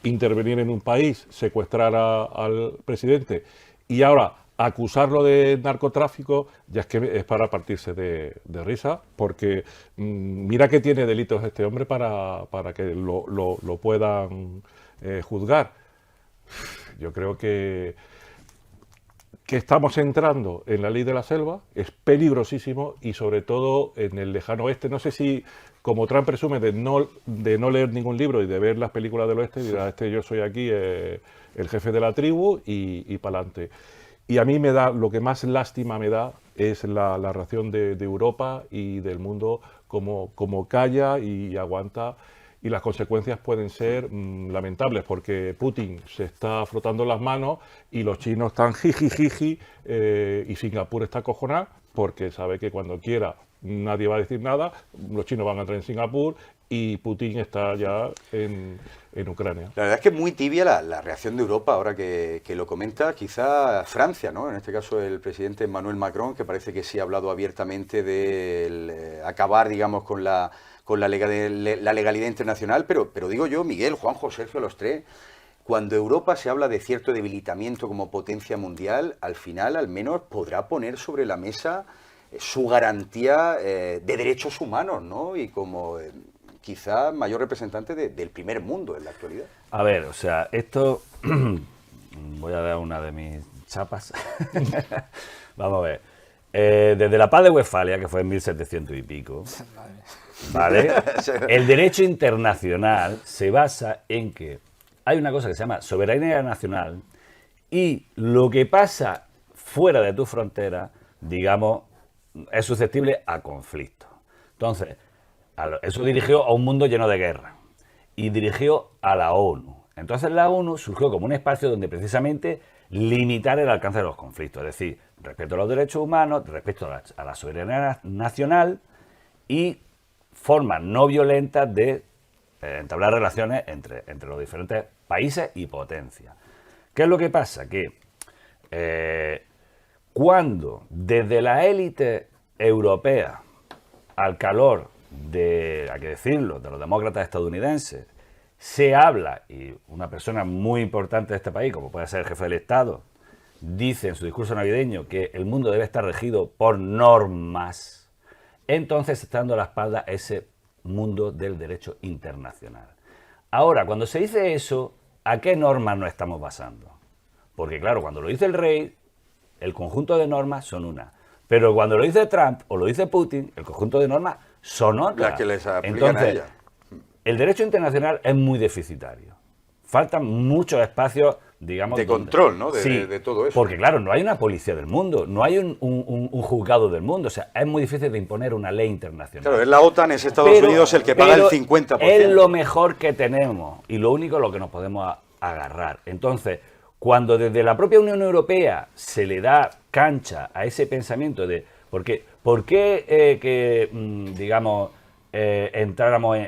intervenir en un país, secuestrar al presidente y ahora acusarlo de narcotráfico, ya es que es para partirse de risa, porque mira que tiene delitos este hombre para que lo puedan juzgar. Yo creo que estamos entrando en la ley de la selva, es peligrosísimo y sobre todo en el lejano oeste. No sé si, como Trump presume de no leer ningún libro y de ver las películas del oeste, dirá, yo soy aquí el jefe de la tribu y pa'lante. Y a mí lo que más lástima me da es la reacción de Europa y del mundo, como calla y aguanta, y las consecuencias pueden ser lamentables, porque Putin se está frotando las manos y los chinos están jiji, y Singapur está acojonado, porque sabe que cuando quiera nadie va a decir nada, los chinos van a entrar en Singapur y Putin está ya en Ucrania. La verdad es que es muy tibia la reacción de Europa, ahora que lo comenta, quizá Francia, ¿no? En este caso el presidente Emmanuel Macron, que parece que sí ha hablado abiertamente de acabar, digamos, con la legalidad internacional, pero digo yo, Miguel, Juanjo, Sergio, los tres, cuando Europa se habla de cierto debilitamiento como potencia mundial, al final al menos podrá poner sobre la mesa su garantía de derechos humanos, ¿no? Y como quizá mayor representante del primer mundo en la actualidad. A ver, o sea, esto... voy a dar una de mis chapas. Vamos a ver. Desde la paz de Westfalia, que fue en 1700 y pico, ¿vale? El derecho internacional se basa en que hay una cosa que se llama soberanía nacional y lo que pasa fuera de tu frontera, digamos, es susceptible a conflictos. Entonces, eso dirigió a un mundo lleno de guerra y dirigió a la ONU. Entonces la ONU surgió como un espacio donde precisamente limitar el alcance de los conflictos, es decir, respeto a los derechos humanos, respeto a la soberanía nacional y formas no violentas de entablar relaciones entre los diferentes países y potencias. ¿Qué es lo que pasa? Que cuando desde la élite europea, al calor de, hay que decirlo, de los demócratas estadounidenses, se habla, y una persona muy importante de este país, como puede ser el jefe del Estado, dice en su discurso navideño que el mundo debe estar regido por normas, entonces se está dando la espalda a ese mundo del derecho internacional. Ahora, cuando se dice eso, ¿a qué normas nos estamos basando? Porque claro, cuando lo dice el rey, el conjunto de normas son una. Pero cuando lo dice Trump o lo dice Putin, el conjunto de normas son otras. Las que les aplican entonces, a ella. El derecho internacional es muy deficitario. Faltan muchos espacios, digamos... De control, ¿no? Sí, de todo eso. porque claro, no hay una policía del mundo, no hay un juzgado del mundo. O sea, es muy difícil de imponer una ley internacional. Claro, es la OTAN, es Estados Unidos el que paga el 50%. Es lo mejor que tenemos y lo único a lo que nos podemos agarrar. Entonces, cuando desde la propia Unión Europea se le da cancha a ese pensamiento de... ¿Por qué digamos... entráramos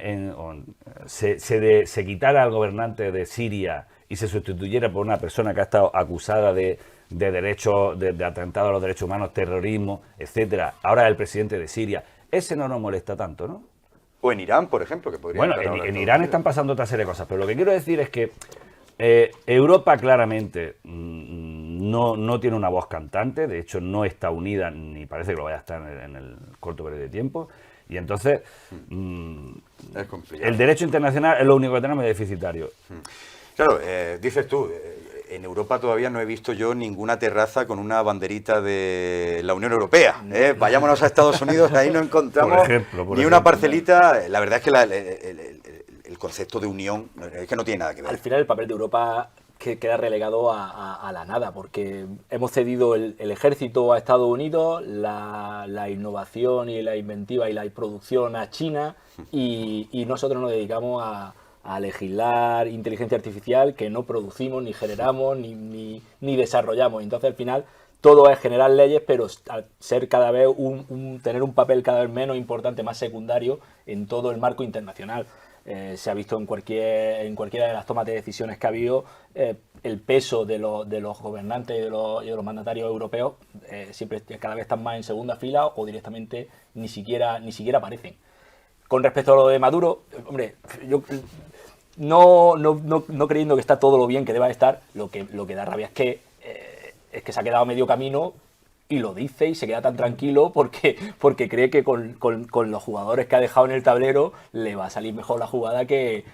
se quitara al gobernante de Siria y se sustituyera por una persona que ha estado acusada de derechos, de atentado a los derechos humanos, terrorismo, etcétera. Ahora es el presidente de Siria. Ese no nos molesta tanto, ¿no? O en Irán, por ejemplo, que podría... Bueno, en Irán están pasando otra serie de cosas, pero lo que quiero decir es que Europa claramente no tiene una voz cantante, de hecho no está unida, ni parece que lo vaya a estar en el corto periodo de tiempo. Y entonces, es complicado. El derecho internacional es lo único que tenemos deficitario. Claro, dices tú, en Europa todavía no he visto yo ninguna terraza con una banderita de la Unión Europea. Vayámonos a Estados Unidos, ahí no encontramos por ejemplo, una parcelita. La verdad es que el concepto de unión es que no tiene nada que ver. Al final el papel de Europa que queda relegado a la nada, porque hemos cedido el ejército a Estados Unidos, la innovación y la inventiva y la producción a China, y nosotros nos dedicamos a legislar inteligencia artificial que no producimos, ni generamos, ni desarrollamos. Entonces al final todo es generar leyes, pero al ser cada vez tener un papel cada vez menos importante, más secundario en todo el marco internacional. Se ha visto en cualquiera de las tomas de decisiones que ha habido, el peso de los gobernantes y de los mandatarios europeos siempre cada vez están más en segunda fila o directamente ni siquiera aparecen. Con respecto a lo de Maduro, hombre, yo no creyendo que está todo lo bien que deba estar, lo que da rabia es que se ha quedado a medio camino y lo dice y se queda tan tranquilo porque cree que con los jugadores que ha dejado en el tablero le va a salir mejor la jugada que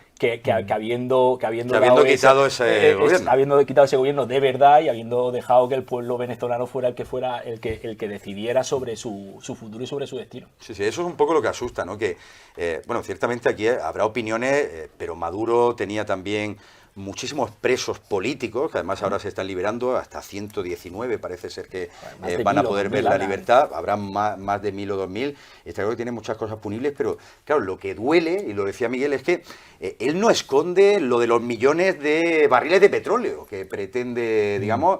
habiendo quitado ese gobierno. Habiendo quitado ese gobierno de verdad y habiendo dejado que el pueblo venezolano fuera el que decidiera sobre su futuro y sobre su destino. Sí, eso es un poco lo que asusta, ¿no? Que, bueno, ciertamente aquí habrá opiniones, pero Maduro tenía también muchísimos presos políticos, que además ahora se están liberando, hasta 119 parece ser que van a poder ver la libertad, habrá más de 1.000 o 2.000, está claro que tiene muchas cosas punibles, pero claro, lo que duele, y lo decía Miguel, es que él no esconde lo de los millones de barriles de petróleo que pretende, digamos,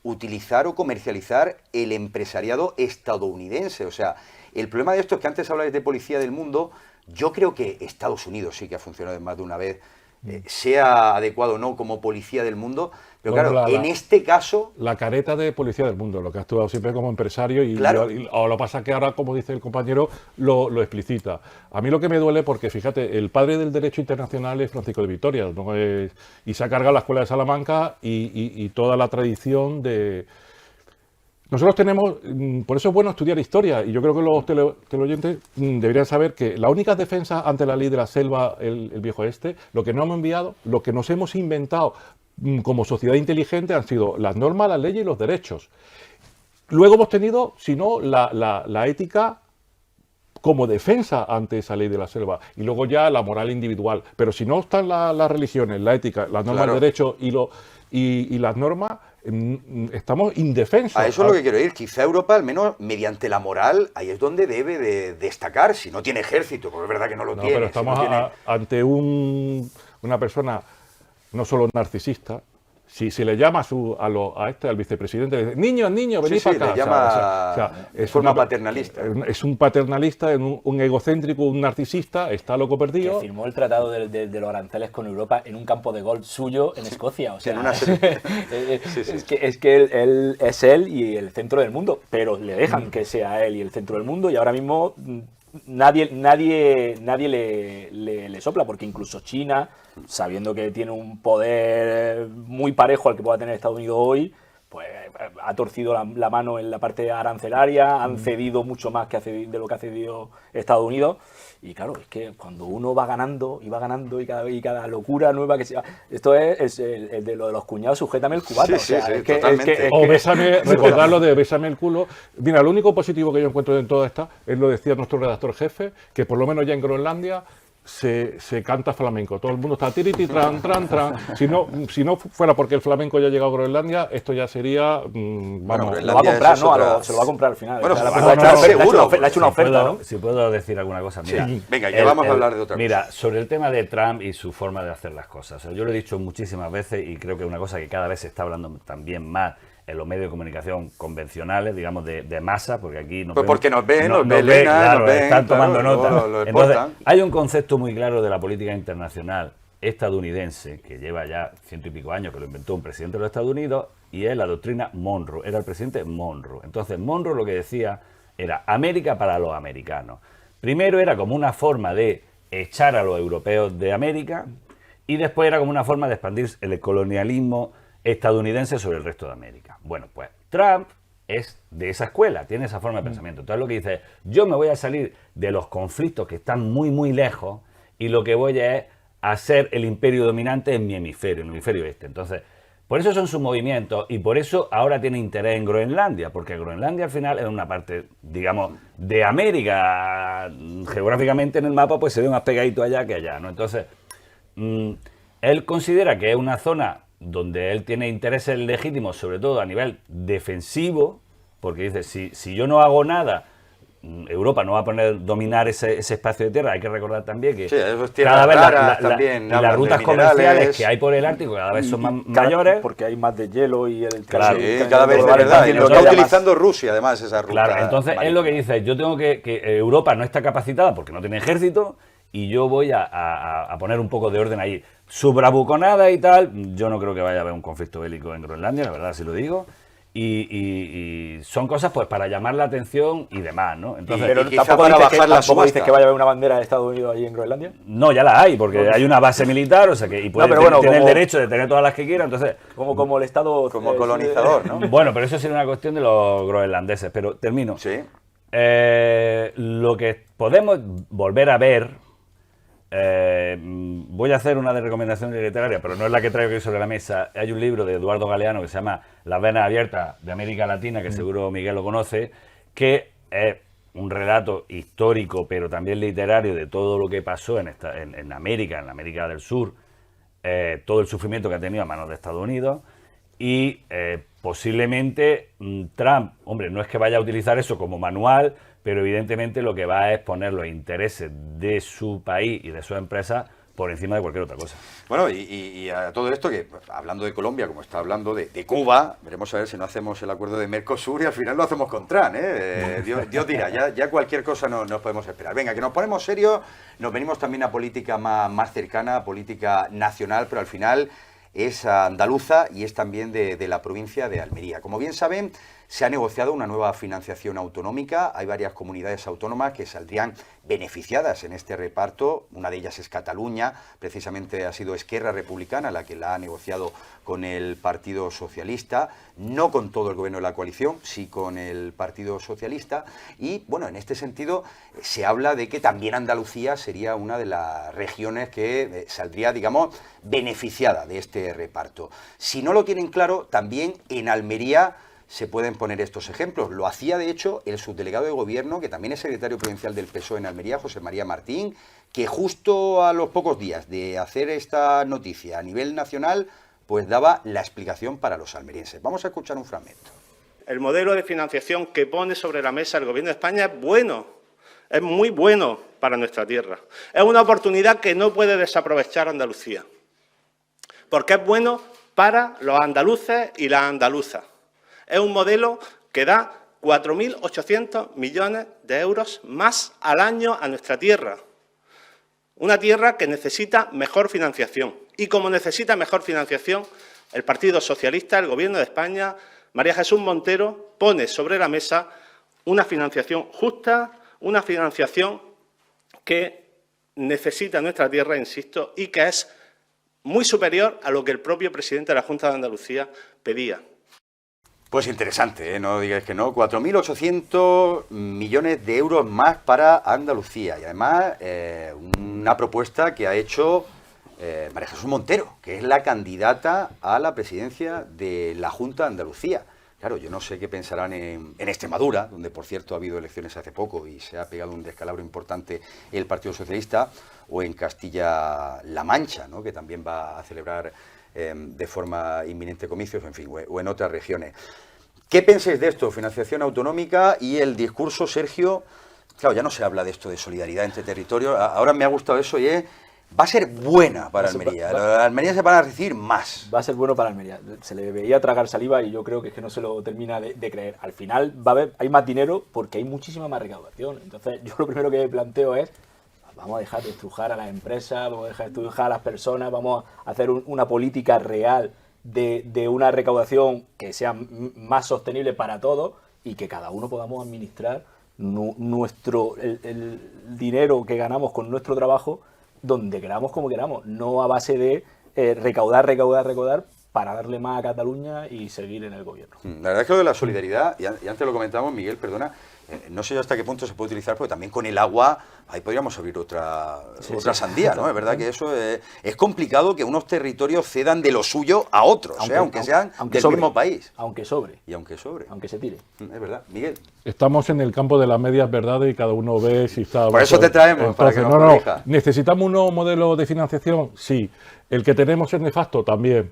utilizar o comercializar el empresariado estadounidense. O sea, el problema de esto es que antes hablabais de policía del mundo, yo creo que Estados Unidos sí que ha funcionado más de una vez, sea adecuado o no como policía del mundo, Pero Bueno, claro, en este caso... La careta de policía del mundo, lo que ha actuado siempre como empresario y, Claro. o lo pasa que ahora, como dice el compañero, lo explicita. A mí lo que me duele, porque fíjate, el padre del derecho internacional es Francisco de Vitoria, ¿no? Y se ha cargado la escuela de Salamanca y toda la tradición de... Nosotros tenemos, por eso es bueno estudiar historia, y yo creo que los teleoyentes deberían saber que la única defensa ante la ley de la selva, el viejo este, lo que no hemos enviado, lo que nos hemos inventado como sociedad inteligente han sido las normas, las leyes y los derechos. Luego hemos tenido, si no, la ética como defensa ante esa ley de la selva, y luego ya la moral individual. Pero si no están las religiones, la ética, las normas, Claro. el derecho y las normas, estamos indefensos. A eso es lo que quiero ir. Quizá Europa, al menos mediante la moral, ahí es donde debe de destacar. Si no tiene ejército, porque es verdad que no lo No, tiene. pero si estamos no tiene- ante una persona no solo narcisista. Si se le llama al vicepresidente, le dice, niños, venid Sí, para le acá. llama de forma paternalista. Es un paternalista, un egocéntrico, un narcisista, está loco Que perdido. firmó el tratado de los aranceles con Europa en un campo de golf suyo en Escocia. O sea, En una es que él es él y el centro del mundo, pero le dejan que sea él y el centro del mundo, y ahora mismo nadie le sopla, porque incluso China, sabiendo que tiene un poder muy parejo al que pueda tener Estados Unidos hoy, pues ha torcido la mano en la parte arancelaria, han cedido mucho más de lo que ha cedido Estados Unidos. Y claro, es que cuando uno va ganando y cada locura nueva que sea... Esto es el de lo de los cuñados, sujétame el cubata. Sí, o sea, sí, es que, totalmente. O bésame, recordarlo de bésame el culo. Mira, lo único positivo que yo encuentro en toda esta es lo decía nuestro redactor jefe, que por lo menos ya en Groenlandia se canta flamenco. Todo el mundo está tiriti, tran. Si no fuera porque el flamenco ya ha llegado a Groenlandia, esto ya sería... Bueno, lo va a comprar, es ¿no? otra- Se lo va a comprar al final. Bueno, O sea, se le lo va a ha comprar seguro. le ha hecho una oferta, ¿no? Si puedo decir alguna cosa, mira. Sí. Venga, ya vamos a hablar de otra cosa. Mira, sobre el tema de Trump y su forma de hacer las cosas. O sea, yo lo he dicho muchísimas veces y creo que es una cosa que cada vez se está hablando también más en los medios de comunicación convencionales, digamos, de masa, porque aquí Pues porque nos ven, nos ve Elena, claro, nos ven, están tomando claro, nota. lo Entonces, exportan. hay un concepto muy claro de la política internacional estadounidense, que lleva ya 100 y pico años, que lo inventó un presidente de los Estados Unidos, y es la doctrina Monroe, era el presidente Monroe. Entonces, Monroe lo que decía era América para los americanos. Primero era como una forma de echar a los europeos de América, y después era como una forma de expandir el colonialismo estadounidense sobre el resto de América. Bueno, pues Trump es de esa escuela, tiene esa forma de pensamiento. Entonces lo que dice es, yo me voy a salir de los conflictos que están muy, muy lejos, y lo que voy es a ser el imperio dominante en mi hemisferio, en el hemisferio este. Entonces, por eso son sus movimientos, y por eso ahora tiene interés en Groenlandia, porque Groenlandia al final es una parte, digamos, de América. Geográficamente en el mapa pues se ve más pegadito allá que allá, ¿no? Entonces, él considera que es una zona donde él tiene intereses legítimos, sobre todo a nivel defensivo, porque dice, si yo no hago nada, Europa no va a poner dominar ese espacio de tierra. Hay que recordar también que Sí, eso es tierras cada vez raras, también y hablan las de rutas minerales. comerciales que hay por el Ártico cada vez son mayores. Porque hay más de hielo y el... Claro. Sí, cada vez de global verdad. Y haciendo lo que está haya más- utilizando Rusia, además, esa ruta. Claro, entonces marítima. es lo que dice, yo tengo que Europa no está capacitada porque no tiene ejército, y yo voy a poner un poco de orden ahí. Su bravuconada y tal, yo no creo que vaya a haber un conflicto bélico en Groenlandia, la verdad, si lo digo. Y son cosas pues para llamar la atención y demás, ¿no? Entonces, Pero Pero quizá tampoco para dices que, bajar la tampoco dices subasta. que vaya a haber una bandera de Estados Unidos allí en Groenlandia. no, ya la hay, porque hay una base militar, o sea que y puede, pero bueno, tiene el como- derecho de tener todas las que quiera, entonces... Como el Estado... Como colonizador, ¿no? Bueno, pero eso sería una cuestión de los groenlandeses, pero termino. Sí. Lo que podemos volver a ver, voy a hacer una de recomendación literaria, pero no es la que traigo aquí sobre la mesa. Hay un libro de Eduardo Galeano que se llama Las venas abiertas de América Latina, que seguro Miguel lo conoce, que es un relato histórico, pero también literario de todo lo que pasó en América, en la América del Sur, todo el sufrimiento que ha tenido a manos de Estados Unidos. Y posiblemente Trump, hombre, no es que vaya a utilizar eso como manual, pero evidentemente lo que va a es poner los intereses de su país y de su empresa por encima de cualquier otra cosa. Bueno, y a todo esto, que hablando de Colombia, como está hablando de Cuba, veremos a ver si no hacemos el acuerdo de Mercosur y al final lo hacemos con Trump, ¿eh? Dios dirá, ya cualquier cosa nos podemos esperar. Venga, que nos ponemos serios, nos venimos también a política más cercana, a política nacional, pero al final es andaluza y es también de la provincia de Almería. Como bien saben, se ha negociado una nueva financiación autonómica. Hay varias comunidades autónomas que saldrían beneficiadas en este reparto. Una de ellas es Cataluña. Precisamente ha sido Esquerra Republicana la que la ha negociado con el Partido Socialista. No con todo el gobierno de la coalición, sí con el Partido Socialista. Y bueno, en este sentido se habla de que también Andalucía sería una de las regiones que saldría, digamos, beneficiada de este reparto. Si no lo tienen claro, también en Almería se pueden poner estos ejemplos. Lo hacía, de hecho, el subdelegado de Gobierno, que también es secretario provincial del PSOE en Almería, José María Martín, que justo a los pocos días de hacer esta noticia a nivel nacional, pues daba la explicación para los almerienses. Vamos a escuchar un fragmento. El modelo de financiación que pone sobre la mesa el Gobierno de España es bueno, es muy bueno para nuestra tierra. Es una oportunidad que no puede desaprovechar Andalucía, porque es bueno para los andaluces y las andaluzas. Es un modelo que da 4.800 millones de euros más al año a nuestra tierra. Una tierra que necesita mejor financiación. Y como necesita mejor financiación, el Partido Socialista, el Gobierno de España, María Jesús Montero, pone sobre la mesa una financiación justa, una financiación que necesita nuestra tierra, insisto, y que es muy superior a lo que el propio presidente de la Junta de Andalucía pedía. Pues interesante, ¿eh? No digáis que no. 4.800 millones de euros más para Andalucía. Y además, una propuesta que ha hecho María Jesús Montero, que es la candidata a la presidencia de la Junta de Andalucía. Claro, yo no sé qué pensarán en Extremadura, donde por cierto ha habido elecciones hace poco y se ha pegado un descalabro importante el Partido Socialista, o en Castilla-La Mancha, ¿no?, que también va a celebrar de forma inminente comicios, en fin, o en otras regiones. ¿Qué pensáis de esto? Financiación autonómica y el discurso, Sergio. Claro, ya no se habla de esto de solidaridad entre territorios. Ahora me ha gustado eso y va a ser buena para Almería. Almería se van a recibir más. Va a ser bueno para Almería. Se le veía tragar saliva y yo creo que es que no se lo termina de creer. Al final hay más dinero porque hay muchísima más recaudación. Entonces yo lo primero que planteo es: vamos a dejar de estrujar a las empresas, vamos a dejar de estrujar a las personas, vamos a hacer una política real de una recaudación que sea más sostenible para todos y que cada uno podamos administrar el dinero que ganamos con nuestro trabajo donde queramos, como queramos, no a base de recaudar para darle más a Cataluña y seguir en el gobierno. La verdad es que lo de la solidaridad, y antes lo comentamos, Miguel, perdona, no sé yo hasta qué punto se puede utilizar, porque también con el agua ahí podríamos abrir otra sandía, ¿no? Es verdad que eso es complicado, que unos territorios cedan de lo suyo a otros, aunque sean del mismo país. Aunque sobre. Y aunque sobre. Aunque se tire. Es verdad. Miguel. Estamos en el campo de las medias verdades y cada uno ve si está... Por eso te traemos, para que nos corrija. ¿Necesitamos un nuevo modelo de financiación? Sí. ¿El que tenemos es nefasto? También.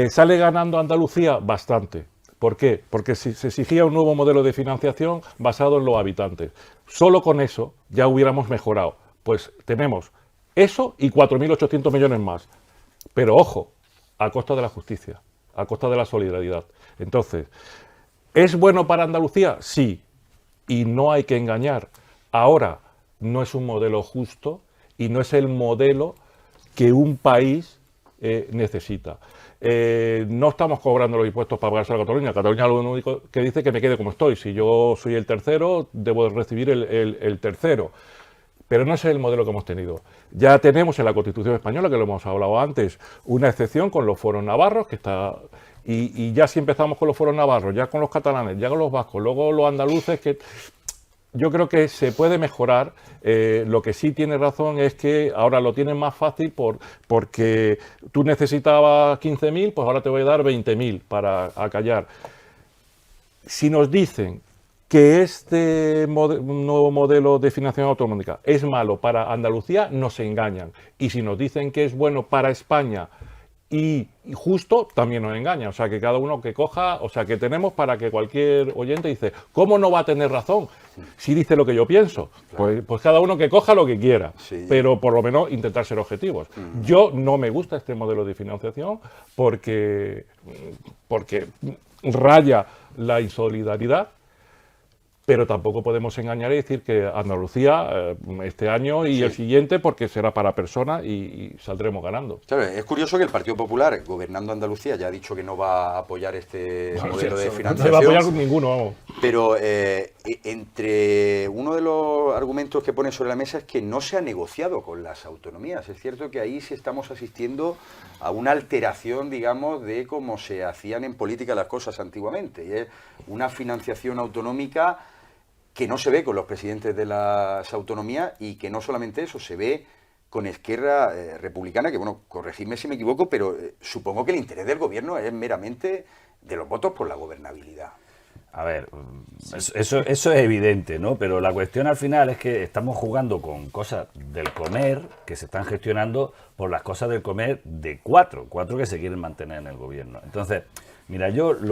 ¿Sale ganando Andalucía? Bastante. ¿Por qué? Porque se exigía un nuevo modelo de financiación basado en los habitantes. Solo con eso ya hubiéramos mejorado. Pues tenemos eso y 4.800 millones más. Pero ojo, a costa de la justicia, a costa de la solidaridad. Entonces, ¿es bueno para Andalucía? Sí. Y no hay que engañar. Ahora, no es un modelo justo y no es el modelo que un país necesita. No estamos cobrando los impuestos para pagarse a Cataluña. Cataluña lo único que dice es que me quede como estoy. Si yo soy el tercero, debo recibir el tercero. Pero no es el modelo que hemos tenido. Ya tenemos en la Constitución española, que lo hemos hablado antes, una excepción con los foros navarros, que está... Y ya si empezamos con los foros navarros, ya con los catalanes, ya con los vascos, luego los andaluces, que... Yo creo que se puede mejorar. Lo que sí tiene razón es que ahora lo tienen más fácil porque tú necesitabas 15.000, pues ahora te voy a dar 20.000 para acallar. Si nos dicen que este nuevo modelo de financiación autonómica es malo para Andalucía, nos engañan. Y si nos dicen que es bueno para España y justo, también nos engaña. O sea, que cada uno que coja, o sea, que tenemos para que cualquier oyente dice, ¿cómo no va a tener razón si dice lo que yo pienso? Claro. Pues cada uno que coja lo que quiera, sí, pero por lo menos intentar ser objetivos. Yo no me gusta este modelo de financiación porque raya la insolidaridad, pero tampoco podemos engañar y decir que Andalucía este año y el siguiente, porque será para personas y saldremos ganando. Claro, es curioso que el Partido Popular, gobernando Andalucía, ya ha dicho que no va a apoyar este modelo de financiación. No se va a apoyar con ninguno, vamos. Pero entre uno de los argumentos que pone sobre la mesa es que no se ha negociado con las autonomías. Es cierto que ahí sí estamos asistiendo a una alteración, digamos, de cómo se hacían en política las cosas antiguamente. Y es una financiación autonómica que no se ve con los presidentes de las autonomías y que no solamente eso, se ve con Esquerra Republicana, que bueno, corregidme si me equivoco, pero supongo que el interés del gobierno es meramente de los votos por la gobernabilidad. A ver, eso es evidente, ¿no? Pero la cuestión al final es que estamos jugando con cosas del comer que se están gestionando por las cosas del comer de cuatro que se quieren mantener en el gobierno. Entonces, mira, yo el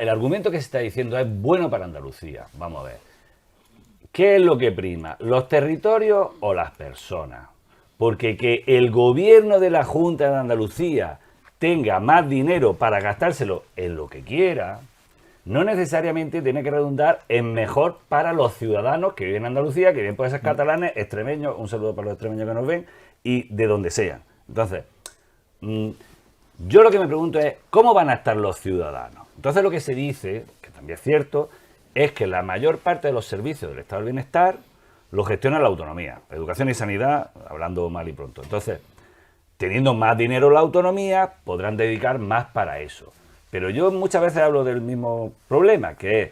argumento que se está diciendo es bueno para Andalucía. Vamos a ver. ¿Qué es lo que prima? ¿Los territorios o las personas? Porque que el gobierno de la Junta de Andalucía tenga más dinero para gastárselo en lo que quiera, no necesariamente tiene que redundar en mejor para los ciudadanos que viven en Andalucía, que bien pueden ser catalanes, extremeños, un saludo para los extremeños que nos ven, y de donde sean. Entonces, yo lo que me pregunto es, ¿cómo van a estar los ciudadanos? Entonces lo que se dice, que también es cierto, es que la mayor parte de los servicios del Estado del Bienestar lo gestiona la autonomía, educación y sanidad, hablando mal y pronto. Entonces, teniendo más dinero la autonomía, podrán dedicar más para eso. Pero yo muchas veces hablo del mismo problema, que es,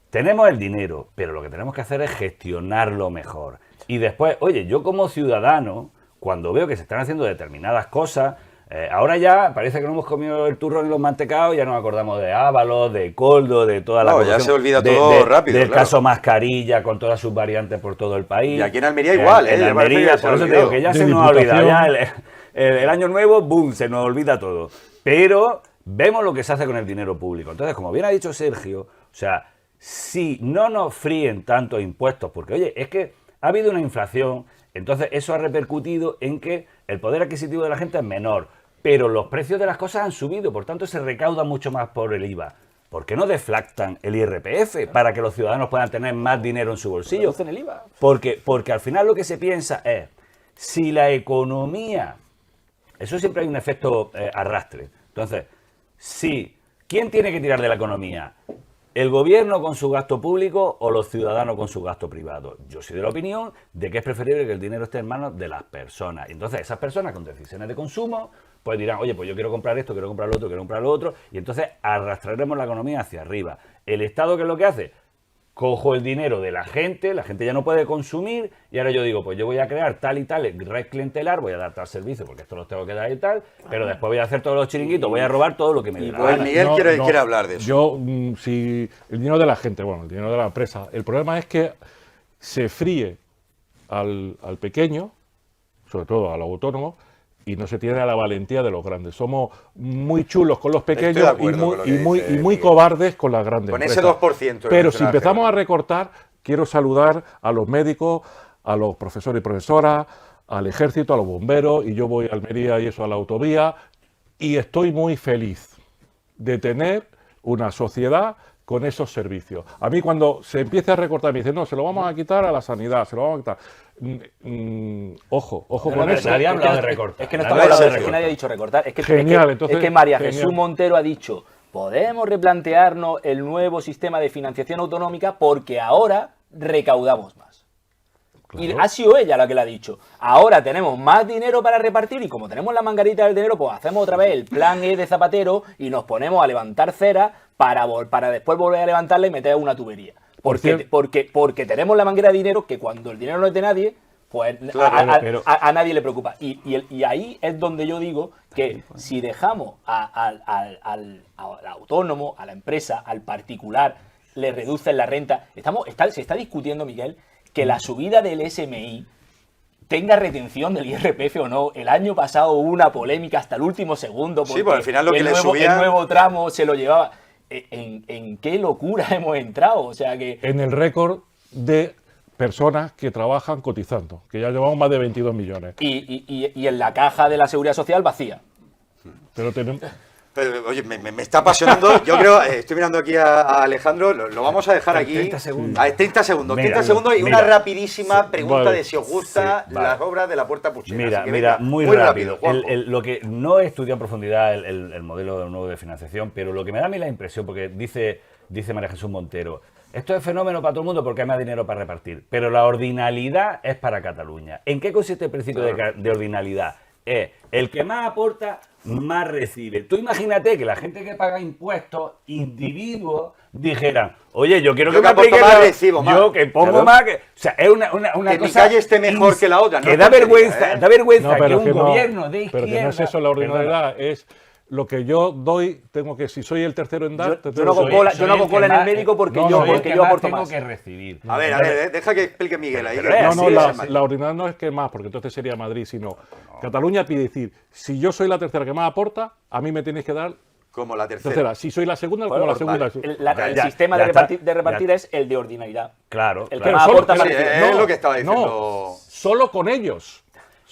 tenemos el dinero, pero lo que tenemos que hacer es gestionarlo mejor. Y después, oye, yo como ciudadano, cuando veo que se están haciendo determinadas cosas, ahora ya parece que no hemos comido el turrón y los mantecados, ya nos acordamos de Ábalos, de Coldo, de toda la... No, ya se olvida todo rápido, del claro. Caso Mascarilla, con todas sus variantes por todo el país. Y aquí en Almería igual, En Almería, por eso te digo que ya se nos ha olvidado. Ya el año nuevo, boom, se nos olvida todo. Pero vemos lo que se hace con el dinero público. Entonces, como bien ha dicho Sergio, o sea, si no nos fríen tantos impuestos, porque oye, es que ha habido una inflación, entonces eso ha repercutido en que el poder adquisitivo de la gente es menor, pero los precios de las cosas han subido, por tanto se recauda mucho más por el IVA. ¿Por qué no deflactan el IRPF para que los ciudadanos puedan tener más dinero en su bolsillo? ¿Reducen el IVA? Porque al final lo que se piensa es, si la economía... Eso siempre hay un efecto arrastre. Entonces, ¿quién tiene que tirar de la economía? ¿El gobierno con su gasto público o los ciudadanos con su gasto privado? Yo soy de la opinión de que es preferible que el dinero esté en manos de las personas. Y entonces esas personas con decisiones de consumo pues dirán, oye, pues yo quiero comprar esto, quiero comprar lo otro, quiero comprar lo otro, y entonces arrastraremos la economía hacia arriba. ¿El Estado qué es lo que hace? Cojo el dinero de la gente ya no puede consumir, y ahora yo digo, pues yo voy a crear tal y tal red clientelar, voy a dar tal servicio, porque esto los tengo que dar y tal, pero después voy a hacer todos los chiringuitos, voy a robar todo lo que me dé la Pues gana. Miguel quiere hablar de eso. Yo, si el dinero de la gente, bueno, el dinero de la empresa, el problema es que se fríe al pequeño, sobre todo al autónomo, y no se tiene la valentía de los grandes. Somos muy chulos con los pequeños y muy cobardes con las grandes con empresas. Ese 2%. Pero si empezamos a recortar, quiero saludar a los médicos, a los profesores y profesoras, al ejército, a los bomberos, y yo voy a Almería y eso a la autovía, y estoy muy feliz de tener una sociedad con esos servicios. A mí cuando se empieza a recortar me dicen, no, se lo vamos a quitar a la sanidad, se lo vamos a quitar. Ojo con eso. Nadie ha hablado de recortar. Es que no estamos hablando de recortar, nadie ha dicho recortar. Es que María Jesús Montero ha dicho, podemos replantearnos el nuevo sistema de financiación autonómica porque ahora recaudamos más. Claro. Y ha sido ella la que lo ha dicho. Ahora tenemos más dinero para repartir y como tenemos la mangarita del dinero, pues hacemos otra vez el plan E de Zapatero y nos ponemos a levantar cera para después volver a levantarla y meter una tubería. Porque tenemos la manguera de dinero que cuando el dinero no es de nadie, pues claro, a nadie le preocupa. Y ahí es donde yo digo que si dejamos al autónomo, a la empresa, al particular, le reducen la renta. Se está discutiendo, Miguel, que la subida del SMI tenga retención del IRPF o no. El año pasado hubo una polémica hasta el último segundo porque sí, pues al final lo que le subían... el nuevo tramo se lo llevaba. ¿En qué locura hemos entrado? O sea que... En el récord de personas que trabajan cotizando, que ya llevamos más de 22 millones. Y en la caja de la Seguridad Social vacía. Pero Pero, oye, me está apasionando. Yo creo, estoy mirando aquí a Alejandro, lo vamos a dejar aquí. 30 segundos. 30 segundos. Mira, 30 segundos y mira. una rapidísima pregunta Vale. de si os gustan Sí, vale. las obras de La Puerta Puchera. Mira, Así que mira, venga, muy rápido. Juanjo. Lo que no he estudiado en profundidad el modelo nuevo de financiación, pero lo que me da a mí la impresión, porque dice María Jesús Montero, esto es fenómeno para todo el mundo porque hay más dinero para repartir, pero la ordinalidad es para Cataluña. ¿En qué consiste el principio de ordinalidad? Es el que más aporta, más recibe. Tú imagínate que la gente que paga impuestos, individuos, dijeran, oye, yo quiero Yo que que me aporto aplique más, yo, recibo más. yo que pongo Claro. más, que, o sea, es una Que mi cosa calle esté mejor que la otra, no que es da tontería, vergüenza, ¿eh? da vergüenza No, que pero un gobierno de izquierda... Pero que no es eso la ordinalidad, es lo que yo doy, tengo que, si soy el tercero en dar... Yo no hago cola, yo no hago cola en el médico porque no, yo, no, porque el que yo más aporto tengo más. que recibir. A ver, deja que explique Miguel ahí. Pero que- es No, así, no, es la, así. la ordinalidad no es que más, porque entonces sería Madrid, sino Cataluña pide decir, si yo soy la tercera que más aporta, a mí me tienes que dar Como la tercera. tercera. Si soy la segunda, Bueno, como la segunda. El Ya, sistema ya de está. repartir Ya. es el de ordinalidad. Claro, El que claro. más solo- aporta pero- más recibe. Es lo que estaba diciendo. No, solo con ellos.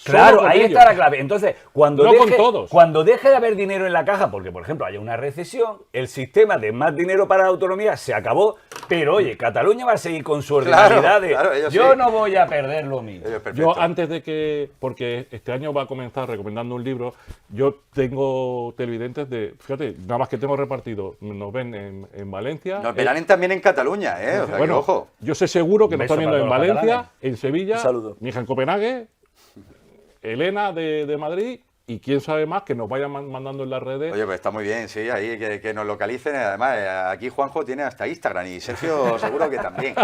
Claro, Solo con ahí ellos. está la clave. Entonces, cuando, No con deje, todos. cuando deje de haber dinero en la caja, porque por ejemplo haya una recesión, el sistema de más dinero para la autonomía se acabó, pero oye, Cataluña va a seguir con su Claro, ordinalidad de claro, ellos yo sí. no voy a perder lo mío. Perfecto. Yo antes de que, porque este año va a comenzar recomendando un libro, yo tengo televidentes de, fíjate, nada más que tengo repartido, nos ven en Valencia. Nos verán también en Cataluña, ¿eh? O sea, que, Bueno, ojo. yo sé seguro que Un nos beso están viendo en para todos los Valencia, catalanes. en Sevilla, Un saludo. mi hija en Copenhague, Elena de Madrid y quién sabe más que nos vayan mandando en las redes. Oye, pues está muy bien, sí, ahí que nos localicen. Además, aquí Juanjo tiene hasta Instagram y Sergio seguro que también.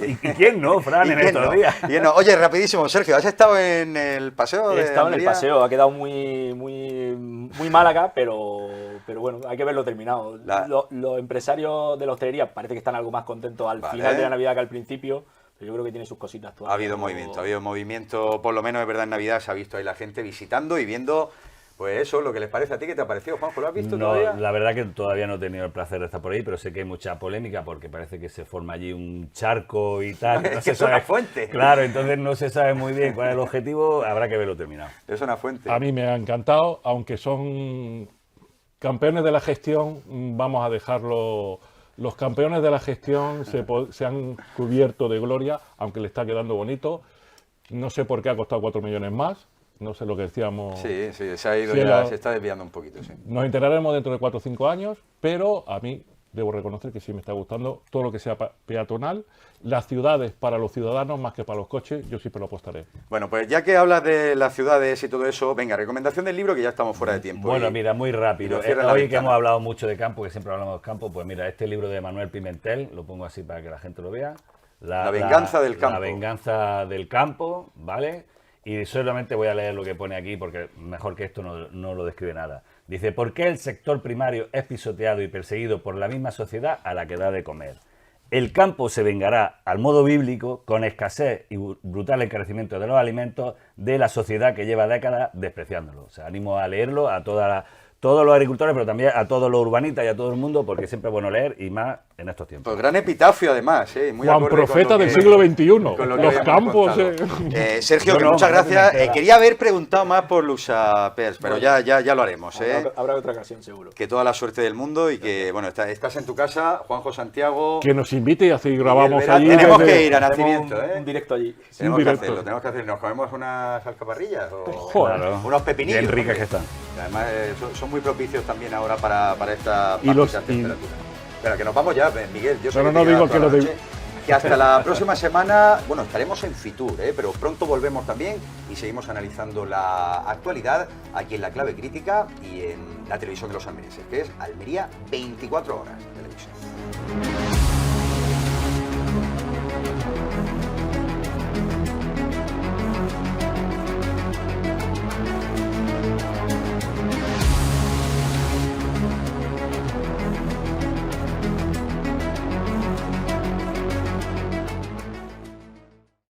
¿Y quién no, Fran, ¿Y en quién estos no? días? ¿Y quién no? Oye, rapidísimo, Sergio, ¿has estado en el paseo He de estado en el Almería? paseo, ha quedado muy Málaga, pero bueno, hay que verlo terminado. Los empresarios de la hostelería parece que están algo más contentos al Vale. final de la Navidad que al principio, pero yo creo que tiene sus cositas todavía. Ha habido movimiento, por lo menos es verdad en Navidad se ha visto ahí la gente visitando y viendo, pues eso, lo que les parece a ti. ¿Qué te ha parecido, Juanjo? ¿Lo has visto No, todavía? la verdad que todavía no he tenido el placer de estar por ahí, pero sé que hay mucha polémica porque parece que se forma allí un charco y tal. Es que es una fuente. Claro, entonces no se sabe muy bien cuál es el objetivo, habrá que verlo terminado. Es una fuente. A mí me ha encantado, aunque son campeones de la gestión, vamos a dejarlo. Los campeones de la gestión se han cubierto de gloria, aunque le está quedando bonito. No sé por qué ha costado 4 millones más. No sé lo que decíamos. Sí, se ha ido Sí, ya, lo- se está desviando un poquito, sí. Nos enteraremos dentro de 4 o 5 años, pero a mí debo reconocer que sí me está gustando todo lo que sea peatonal. Las ciudades para los ciudadanos más que para los coches, yo siempre lo apostaré. Bueno, pues ya que hablas de las ciudades y todo eso, venga, recomendación del libro que ya estamos fuera de tiempo. Bueno, Y- mira, muy y rápido. nos cierran la Hoy que ventana. hemos hablado mucho de campo, que siempre hablamos de campo, pues mira, este libro de Manuel Pimentel, lo pongo así para que la gente lo vea. La venganza del campo. La venganza del campo, ¿vale? Y solamente voy a leer lo que pone aquí porque mejor que esto no lo describe nada. Dice, ¿por qué el sector primario es pisoteado y perseguido por la misma sociedad a la que da de comer? El campo se vengará al modo bíblico con escasez y brutal encarecimiento de los alimentos de la sociedad que lleva décadas despreciándolo. O sea, animo a leerlo a todos los agricultores, pero también a todos los urbanistas y a todo el mundo, porque siempre es bueno leer y más en estos tiempos. Pues gran epitafio además, muy Juan acorde con Profeta lo del que- siglo XXI. con lo que Los habíamos campos. contado. Sergio, Yo que no, muchas no gracias. me entera. Quería haber preguntado más por Lusa Pers, pero ya lo haremos. Habrá otra ocasión, seguro. Que toda la suerte del mundo y que, bueno, estás en tu casa, Juanjo Santiago. Que nos invite y así grabamos Vera, allí. tenemos desde- que ir a Hacemos nacimiento, un directo allí. Tenemos que directo. hacerlo, tenemos que hacerlo. ¿Nos comemos unas alcaparrillas? O Joder. Claro. unos pepinillos. Bien ricas porque que están. Además, son muy propicios también ahora para esta Y los- bajas temperaturas. Pero que nos vamos ya, Miguel. Yo sé No, que no, te digo queda que toda lo la de- noche. Que hasta la próxima semana, bueno, estaremos en Fitur, pero pronto volvemos también y seguimos analizando la actualidad aquí en La Clave Crítica y en la televisión de los almerienses, que es Almería 24 horas de televisión.